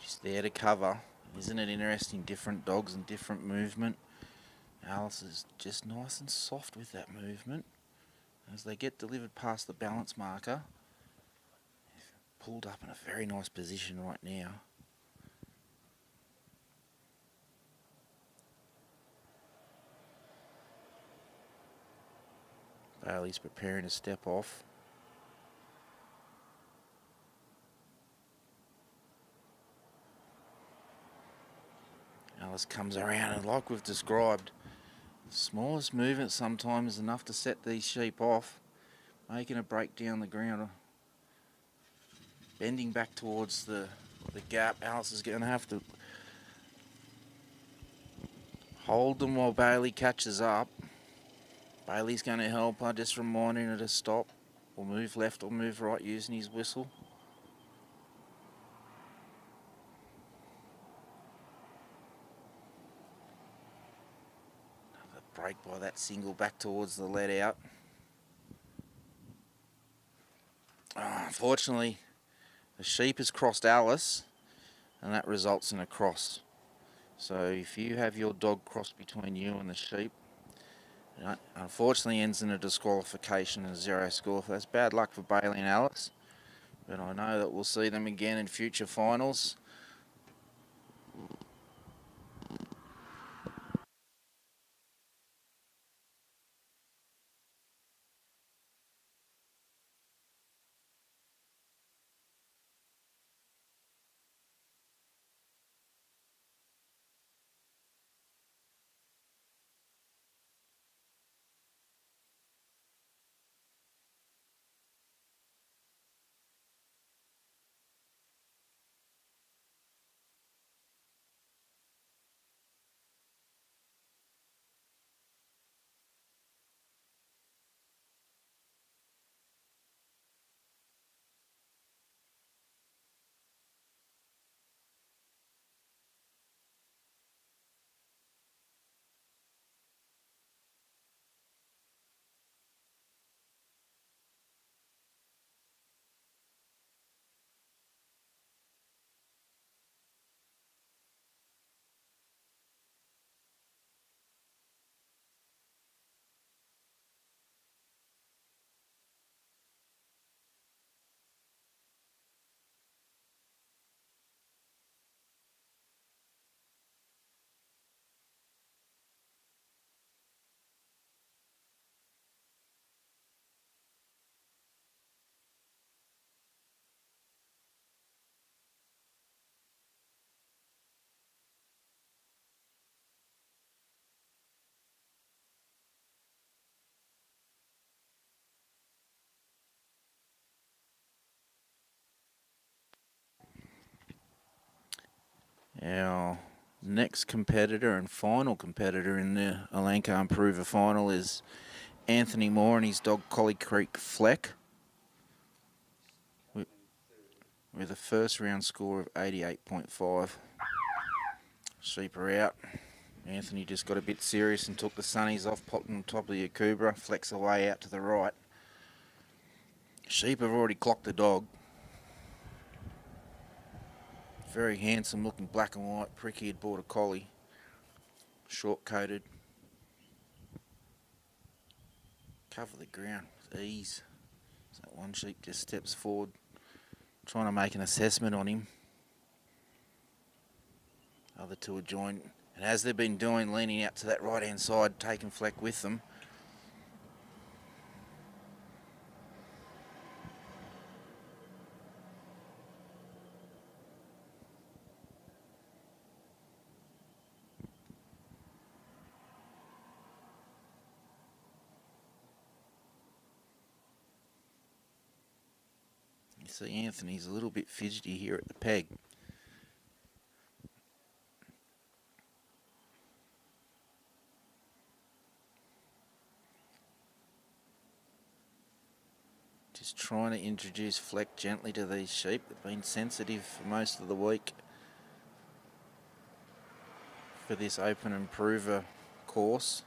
Just there to cover. Isn't it interesting? Different dogs and different movement. Alice is just nice and soft with that movement. As they get delivered past the balance marker, pulled up in a very nice position right now. Bailey's preparing to step off. Alice comes around, and like we've described, the smallest movement sometimes is enough to set these sheep off, making a break down the ground, bending back towards the gap. Alice is going to have to hold them while Bailey catches up. Bailey's going to help her, just reminding her to stop, or move left or move right using his whistle. Break by that single back towards the let out. Unfortunately, the sheep has crossed Alice, and that results in a cross. So if you have your dog crossed between you and the sheep, it unfortunately ends in a disqualification and a 0 score. That's bad luck for Bailey and Alice, but I know that we'll see them again in future finals. Our next competitor and final competitor in the Elanco Improver final is Anthony Moore and his dog Collie Creek Fleck, with a first round score of 88.5. Sheep are out. Anthony just got a bit serious and took the sunnies off, popped on top of the Akubra, Flex away out to the right. Sheep have already clocked the dog. Very handsome looking, black and white, prick-eared border collie. Short-coated. Cover the ground with ease. So that one sheep just steps forward, trying to make an assessment on him. Other two are joined. And as they've been doing, leaning out to that right-hand side, taking Fleck with them. You see Anthony's a little bit fidgety here at the peg. Just trying to introduce Fleck gently to these sheep. They've been sensitive for most of the week for this Open Improver course.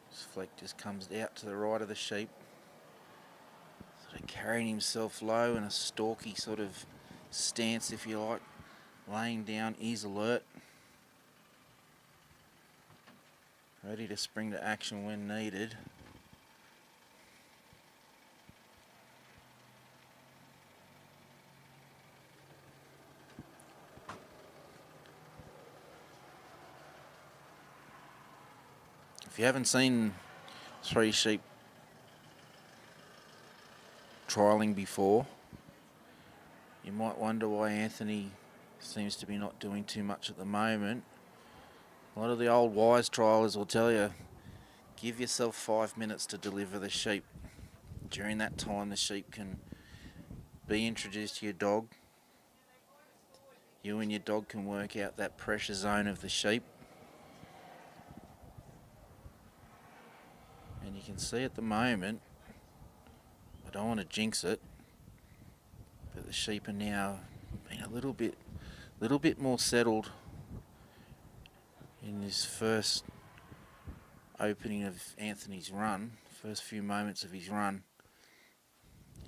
This Fleck just comes out to the right of the sheep, sort of carrying himself low in a stalky sort of stance, if you like, laying down, ears alert, ready to spring to action when needed. If you haven't seen three sheep trialling before, you might wonder why Anthony seems to be not doing too much at the moment. A lot of the old wise trialers will tell you, give yourself 5 minutes to deliver the sheep. During that time, the sheep can be introduced to your dog. You and your dog can work out that pressure zone of the sheep. And you can see at the moment, I don't want to jinx it, but the sheep are now being a little bit more settled in this first opening of Anthony's run, first few moments of his run.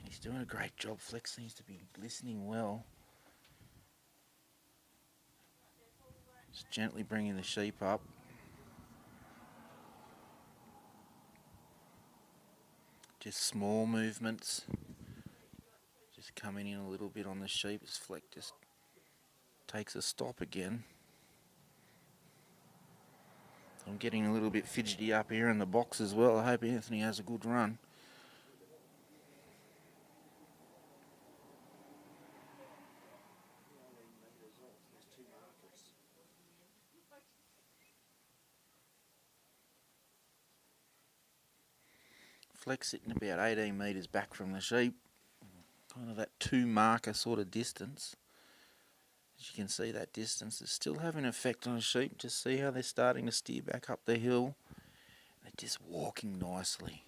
He's doing a great job. Flex seems to be listening well. Just gently bringing the sheep up. Just small movements. Just coming in a little bit on the sheep as Fleck just takes a stop again. I'm getting a little bit fidgety up here in the box as well. I hope Anthony has a good run. Flex sitting about 18 metres back from the sheep. Kind of that 2 marker sort of distance. As you can see, that distance is still having an effect on the sheep. Just see how they're starting to steer back up the hill. They're just walking nicely.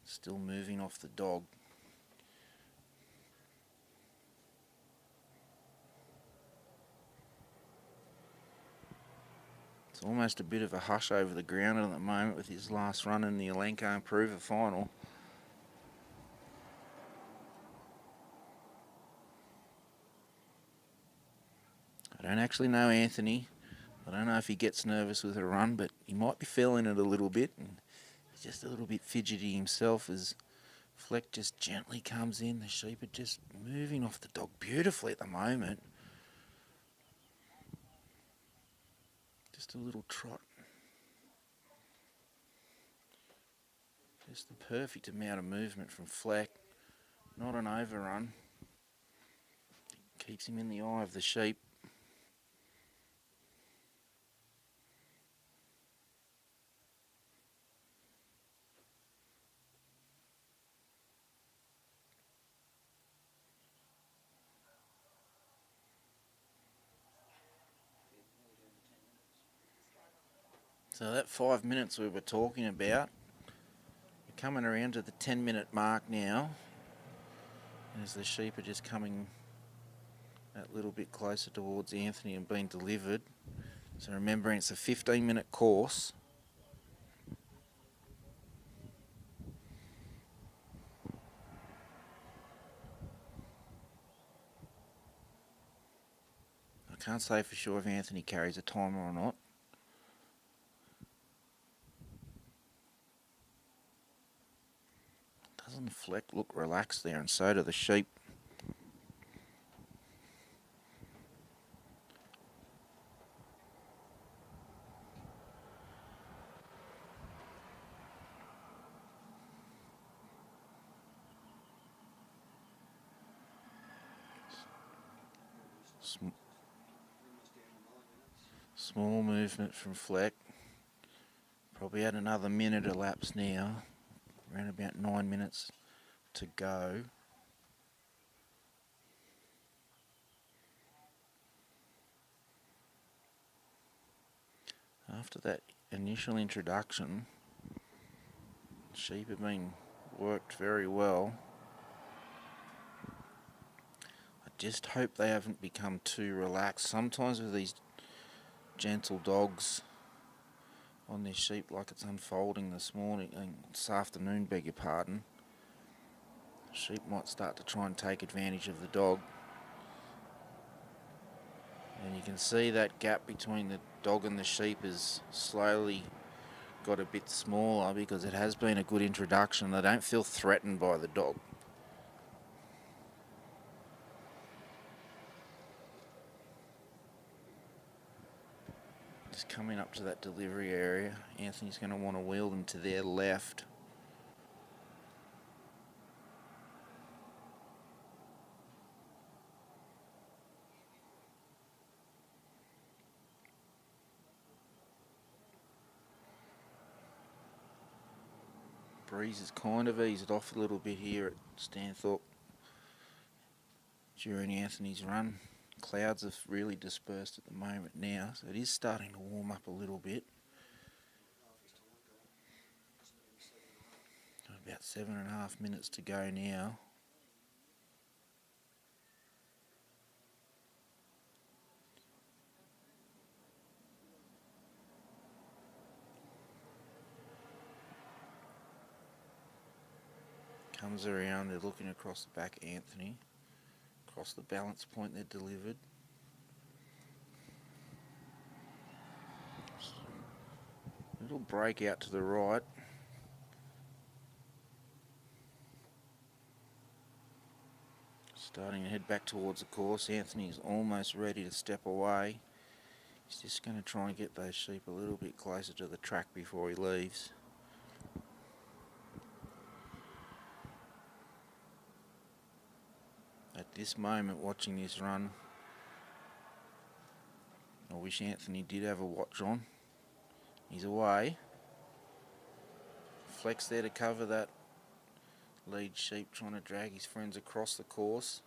Still moving off the dog. It's almost a bit of a hush over the ground at the moment with his last run in the Elanco Improver final. I don't actually know Anthony. I don't know if he gets nervous with a run, but he might be feeling it a little bit. And he's just a little bit fidgety himself as Fleck just gently comes in. The sheep are just moving off the dog beautifully at the moment. Just a little trot. Just the perfect amount of movement from Fleck. Not an overrun. Keeps him in the eye of the sheep. So that 5 minutes we were talking about, we're coming around to the 10-minute mark now, as the sheep are just coming that little bit closer towards Anthony and being delivered. So remembering it's a 15-minute course. I can't say for sure if Anthony carries a timer or not. Doesn't Fleck look relaxed there, and so do the sheep. Small movement from Fleck. Probably had another minute elapsed now. Around about 9 minutes to go. After that initial introduction, sheep have been worked very well. I just hope they haven't become too relaxed. Sometimes with these gentle dogs on this sheep, like it's unfolding this afternoon, beg your pardon, sheep might start to try and take advantage of the dog. And you can see that gap between the dog and the sheep has slowly got a bit smaller because it has been a good introduction. They don't feel threatened by the dog. Just coming up to that delivery area, Anthony's going to want to wheel them to their left. Breeze has kind of eased off a little bit here at Stanthorpe during Anthony's run. Clouds have really dispersed at the moment now, so it is starting to warm up a little bit. About 7.5 minutes to go now. Comes around, they're looking across the back of Anthony, across the balance point they're delivered. Little break out to the right. Starting to head back towards the course. Anthony's almost ready to step away. He's just going to try and get those sheep a little bit closer to the track before he leaves. At this moment, watching this run, I wish Anthony did have a watch on. He's away. Flex there to cover that lead sheep, trying to drag his friends across the course.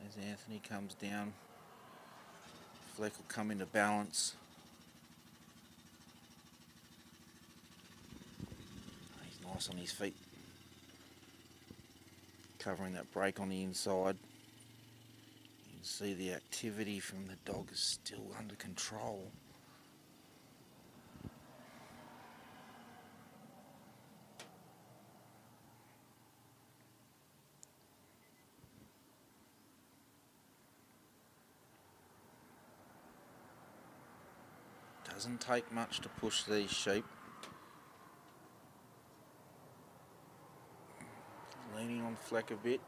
As Anthony comes down, Fleck will come into balance. He's nice on his feet, covering that break on the inside. You can see the activity from the dog is still under control. Doesn't take much to push these sheep. Leaning on Fleck a bit.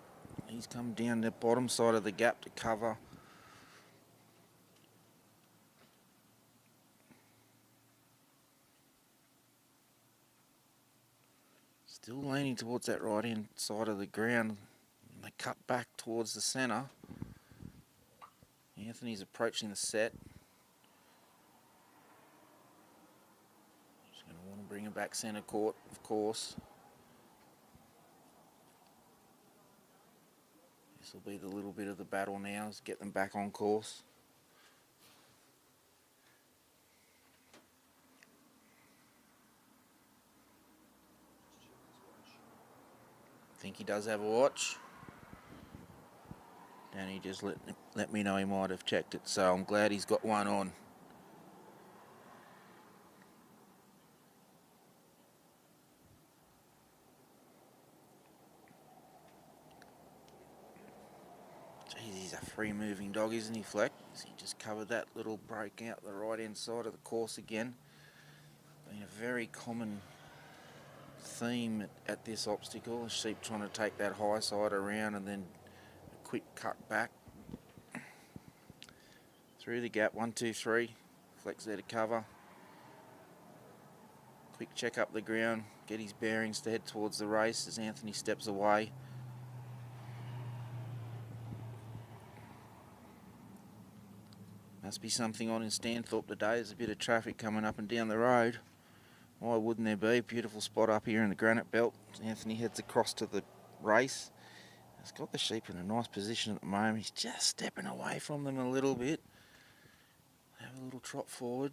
He's come down the bottom side of the gap to cover. Still leaning towards that right hand side of the ground. And they cut back towards the centre. Anthony's approaching the set. Just going to want to bring him back centre court, of course. This will be the little bit of the battle now, is get them back on course. think he does have a watch. And he just let me know he might have checked it, so I'm glad he's got one on. Jeez, he's a free-moving dog, isn't he, Fleck? He just covered that little break out the right-hand side of the course again. Been a very common theme at this obstacle. A sheep trying to take that high side around and then a quick cut back. Through the gap, 1, 2, 3. Fleck's there to cover. Quick check up the ground, get his bearings to head towards the race as Anthony steps away. Must be something on in Stanthorpe today. There's a bit of traffic coming up and down the road. Why wouldn't there be? Beautiful spot up here in the granite belt. Anthony heads across to the race. He's got the sheep in a nice position at the moment. He's just stepping away from them a little bit. Have a little trot forward.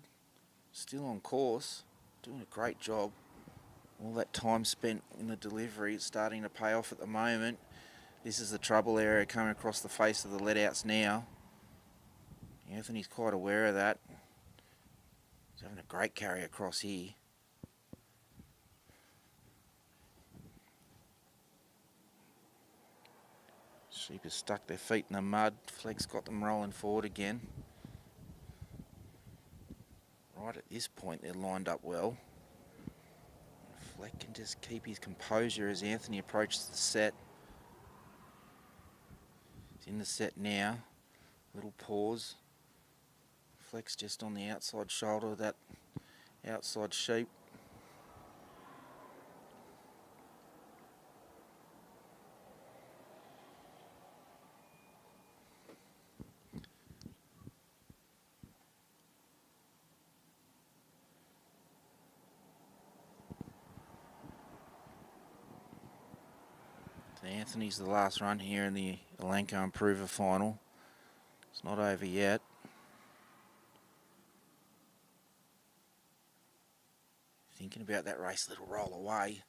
Still on course. Doing a great job. All that time spent in the delivery is starting to pay off at the moment. This is the trouble area coming across the face of the let-outs now. Anthony's quite aware of that. He's having a great carry across here. Sheep has stuck their feet in the mud. Fleck's got them rolling forward again. Right at this point, they're lined up well. Fleck can just keep his composure as Anthony approaches the set. He's in the set now. Little pause. Fleck's just on the outside shoulder of that outside sheep. Anthony's the last run here in the Elanco Improver final. It's not over yet. Thinking about that race, little roll away.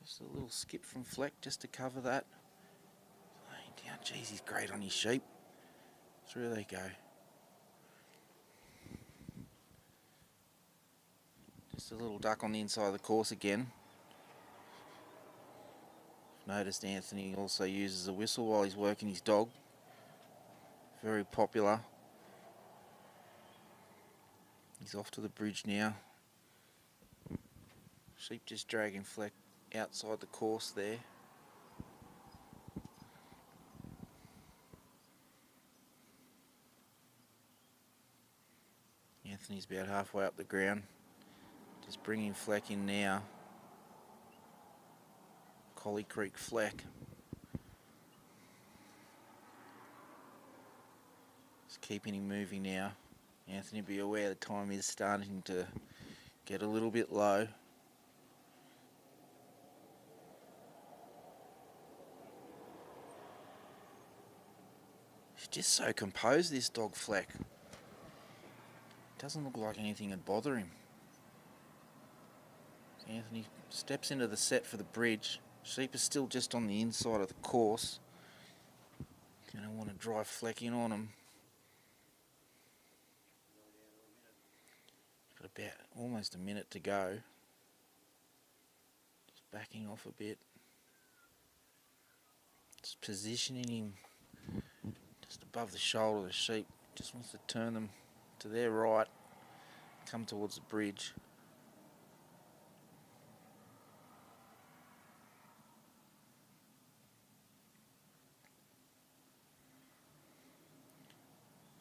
Just a little skip from Fleck just to cover that. Laying down, geez, he's great on his sheep. Through they go. Just a little duck on the inside of the course again. Noticed Anthony also uses a whistle while he's working his dog. Very popular. He's off to the bridge now. Sheep just dragging Fleck outside the course there. Anthony's about halfway up the ground. Just bringing Fleck in now. Collie Creek Fleck. Just keeping him moving now. Anthony, be aware the time is starting to get a little bit low. He's just so composed, this dog Fleck. Doesn't look like anything would bother him. Anthony steps into the set for the bridge. Sheep is still just on the inside of the course. Gonna want to drive Fleck in on him. Got about almost a minute to go. Just backing off a bit. Just positioning him just above the shoulder of the sheep. Just wants to turn them to their right. Come towards the bridge.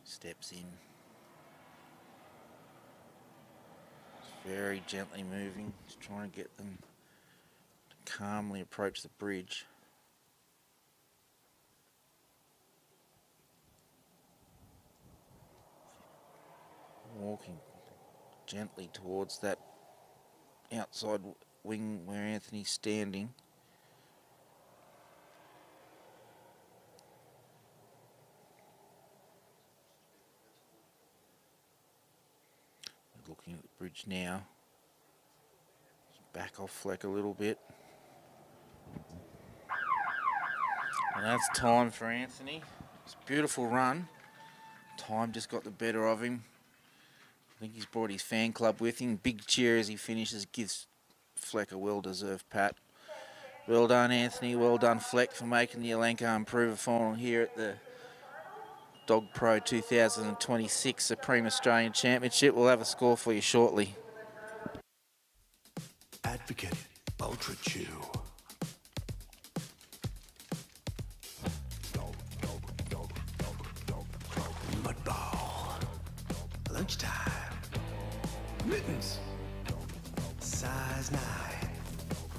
Steps in. Very gently moving, just trying to get them to calmly approach the bridge. Walking gently towards that outside wing where Anthony's standing. Looking at the bridge now. Just back off Fleck a little bit. And that's time for Anthony. It's a beautiful run. Time just got the better of him. I think he's brought his fan club with him. Big cheer as he finishes. Gives Fleck a well-deserved pat. Well done, Anthony. Well done, Fleck, for making the Elanco Improver final here at the Dog Pro 2026 Supreme Australian Championship. We'll have a score for you shortly. Advocate Ultra Chew. Mudball. Lunchtime. Mittens. Size 9.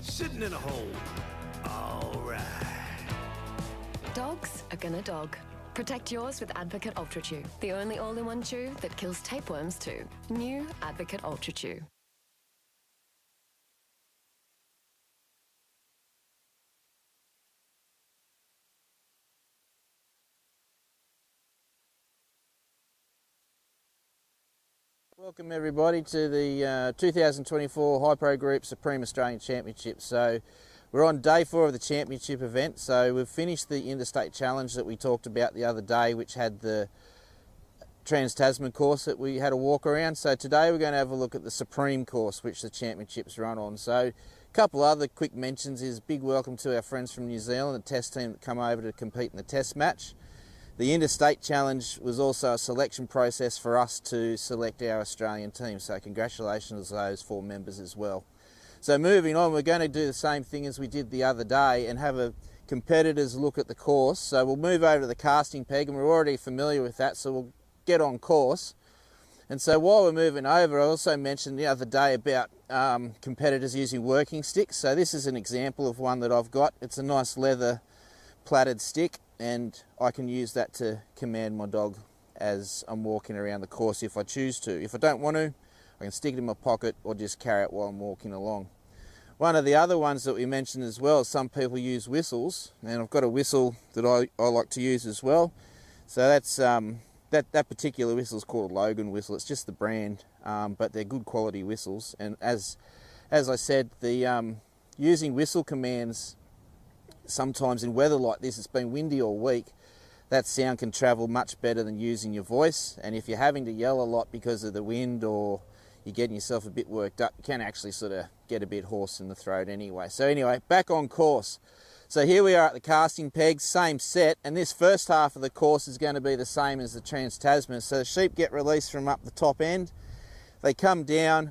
Sitting in a hole. All right. Dogs are gonna dog. Protect yours with Advocate Ultra Chew, the only all-in-one chew that kills tapeworms too. New Advocate Ultra Chew. Welcome everybody to the 2024 High Pro Group Supreme Australian Championship. So we're on day 4 of the championship event. So we've finished the interstate challenge that we talked about the other day, which had the Trans-Tasman course that we had a walk around. So today we're going to have a look at the Supreme course, which the championships run on. So a couple other quick mentions is big welcome to our friends from New Zealand, the test team that come over to compete in the test match. The Interstate Challenge was also a selection process for us to select our Australian team, so congratulations to those 4 members as well. So moving on, we're going to do the same thing as we did the other day and have a competitor's look at the course. So we'll move over to the casting peg, and we're already familiar with that, so we'll get on course. And so while we're moving over, I also mentioned the other day about competitors using working sticks. So this is an example of one that I've got. It's a nice leather plaited stick, and I can use that to command my dog as I'm walking around the course if I choose to. If I don't want to, I can stick it in my pocket or just carry it while I'm walking along. One of the other ones that we mentioned as well, some people use whistles, and I've got a whistle that I like to use as well. So that's that particular whistle is called a Logan whistle. It's just the brand, but they're good quality whistles. And as I said, the using whistle commands, sometimes in weather like this, it's been windy all week, that sound can travel much better than using your voice. And if you're having to yell a lot because of the wind, or you're getting yourself a bit worked up, you can actually sort of get a bit hoarse in the throat anyway. So anyway, back on course. So here we are at the casting pegs, same set, and this first half of the course is going to be the same as the Trans-Tasman. So the sheep get released from up the top end, they come down,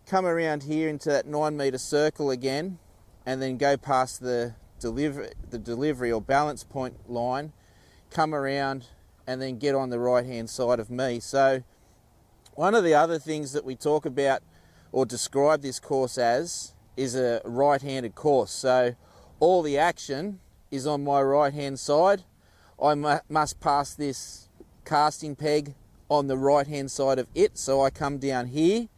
come around here into that 9-metre circle again, and then go past the delivery or balance point line, come around, and then get on the right hand side of me. So one of the other things that we talk about or describe this course as is a right-handed course. So all the action is on my right hand side. I must pass this casting peg on the right hand side of it, so I come down here,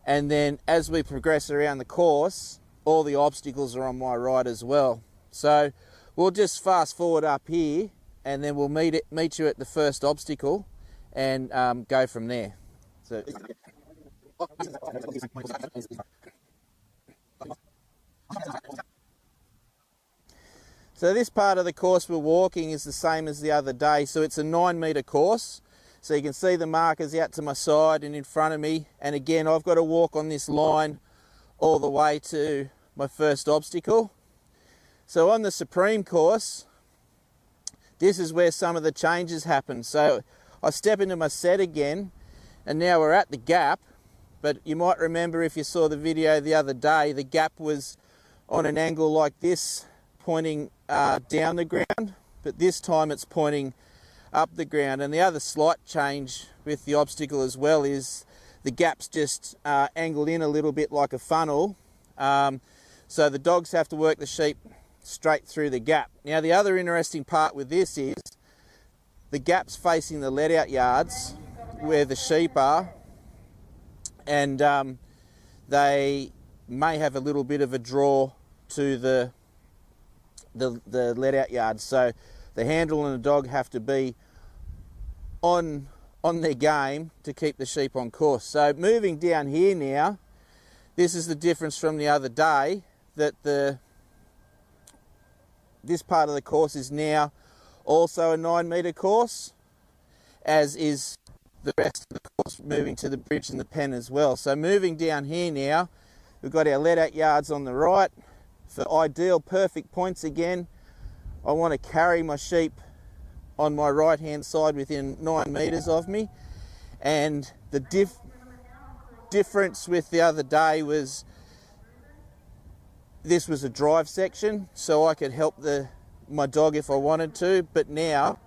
and then as we progress around the course, all the obstacles are on my right as well. So we'll just fast forward up here, and then we'll meet you at the first obstacle and go from there. So this part of the course we're walking is the same as the other day. So it's a 9-metre course. So you can see the markers out to my side and in front of me. And again, I've got to walk on this line all the way to my first obstacle. So on the Supreme course, this is where some of the changes happen. So I step into my set again, and now we're at the gap. But you might remember, if you saw the video the other day, the gap was on an angle like this, pointing down the ground, but this time it's pointing up the ground. And the other slight change with the obstacle as well is the gap's just angled in a little bit like a funnel, so the dogs have to work the sheep straight through the gap. Now the other interesting part with this is the gap's facing the let out yards where the sheep are, and they may have a little bit of a draw to the let out yards. So the handle and the dog have to be on their game to keep the sheep on course. So moving down here now, this is the difference from the other day, that the this part of the course is now also a 9 metre course, as is the rest of the course moving to the bridge and the pen as well. So moving down here now, we've got our let-out yards on the right. For ideal perfect points again, I want to carry my sheep on my right hand side within 9 metres of me. And the difference with the other day was this was a drive section, so I could help my dog if I wanted to, but now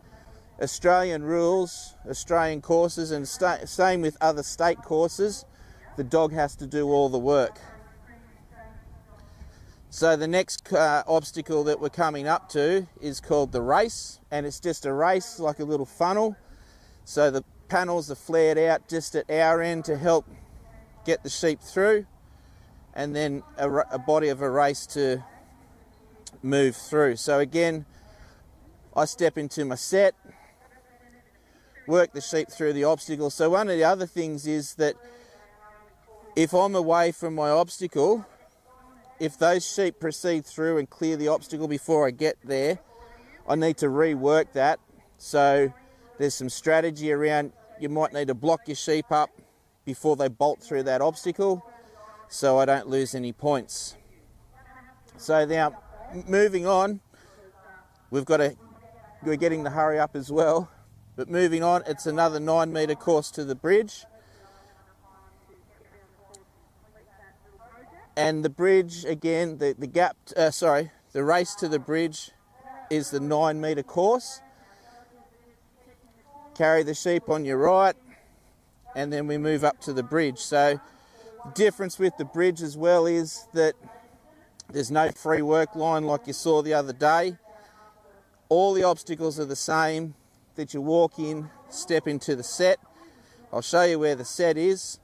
Australian rules, Australian courses, and same with other state courses, the dog has to do all the work. So the next obstacle that we're coming up to is called the race, and it's just a race like a little funnel. So the panels are flared out just at our end to help get the sheep through, and then a body of a race to move through. So again, I step into my set, work the sheep through the obstacle. So one of the other things is that if I'm away from my obstacle, if those sheep proceed through and clear the obstacle before I get there, I need to rework that. So there's some strategy around, you might need to block your sheep up before they bolt through that obstacle so I don't lose any points. So now moving on, we're getting the hurry up as well, but moving on, it's another 9 metre course to the bridge. And the bridge again, the race to the bridge is the 9 metre course. Carry the sheep on your right, and then we move up to the bridge. So the difference with the bridge as well is that there's no free work line like you saw the other day. All the obstacles are the same, that you walk in, step into the set. I'll show you where the set is.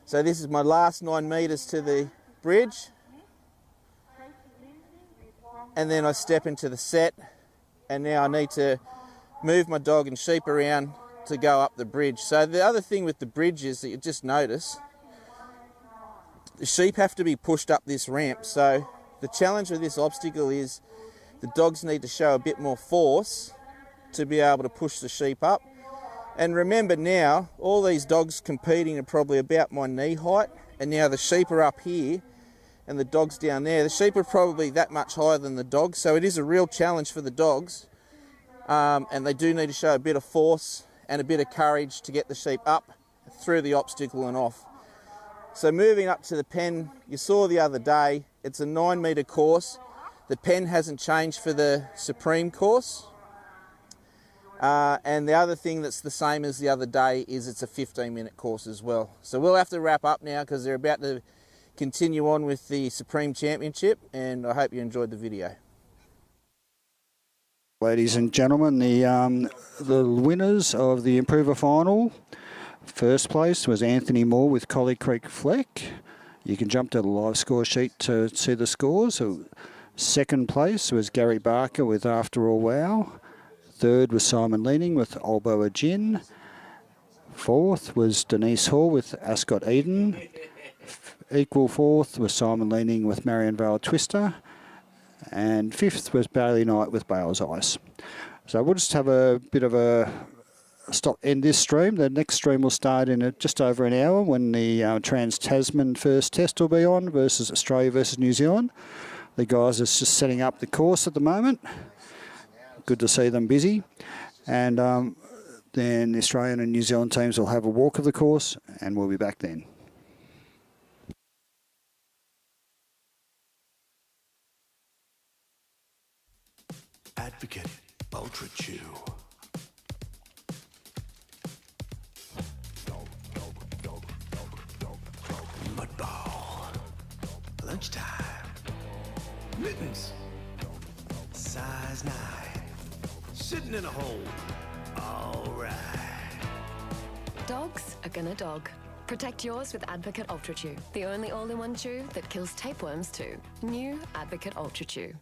So this is my last 9 metres to the bridge. And then I step into the set, and now I need to move my dog and sheep around to go up the bridge. So the other thing with the bridge is that you just notice the sheep have to be pushed up this ramp. So the challenge with this obstacle is the dogs need to show a bit more force to be able to push the sheep up. And remember now, all these dogs competing are probably about my knee height, and now the sheep are up here and the dogs down there. The sheep are probably that much higher than the dogs, so it is a real challenge for the dogs. And they do need to show a bit of force and a bit of courage to get the sheep up through the obstacle and off. So moving up to the pen, you saw the other day, it's a 9 metre course. The pen hasn't changed for the Supreme course. And the other thing that's the same as the other day is it's a 15-minute course as well. So we'll have to wrap up now because they're about to continue on with the Supreme Championship, and I hope you enjoyed the video. Ladies and gentlemen, the winners of the Improver Final. First place was Anthony Moore with Collie Creek Fleck. You can jump to the live score sheet to see the scores. So second place was Gary Barker with After All Wow. Third was Simon Leaning with Olboa Gin. Fourth was Denise Hall with Ascot Eden. Equal fourth was Simon Leaning with Marion Vale Twister. And fifth was Bailey Knight with Bales Ice. So we'll just have a bit of a end this stream. The next stream will start in just over an hour when the Trans-Tasman first test will be on versus Australia versus New Zealand. The guys are just setting up the course at the moment. Good to see them busy. And then the Australian and New Zealand teams will have a walk of the course, and we'll be back then. Advocate Ultra Chew. Mudball. Lunchtime. Mittens. Size 9. Sitting in a hole. All right. Dogs are gonna dog. Protect yours with Advocate Ultra Chew, the only all-in-one chew that kills tapeworms too. New Advocate Ultra Chew.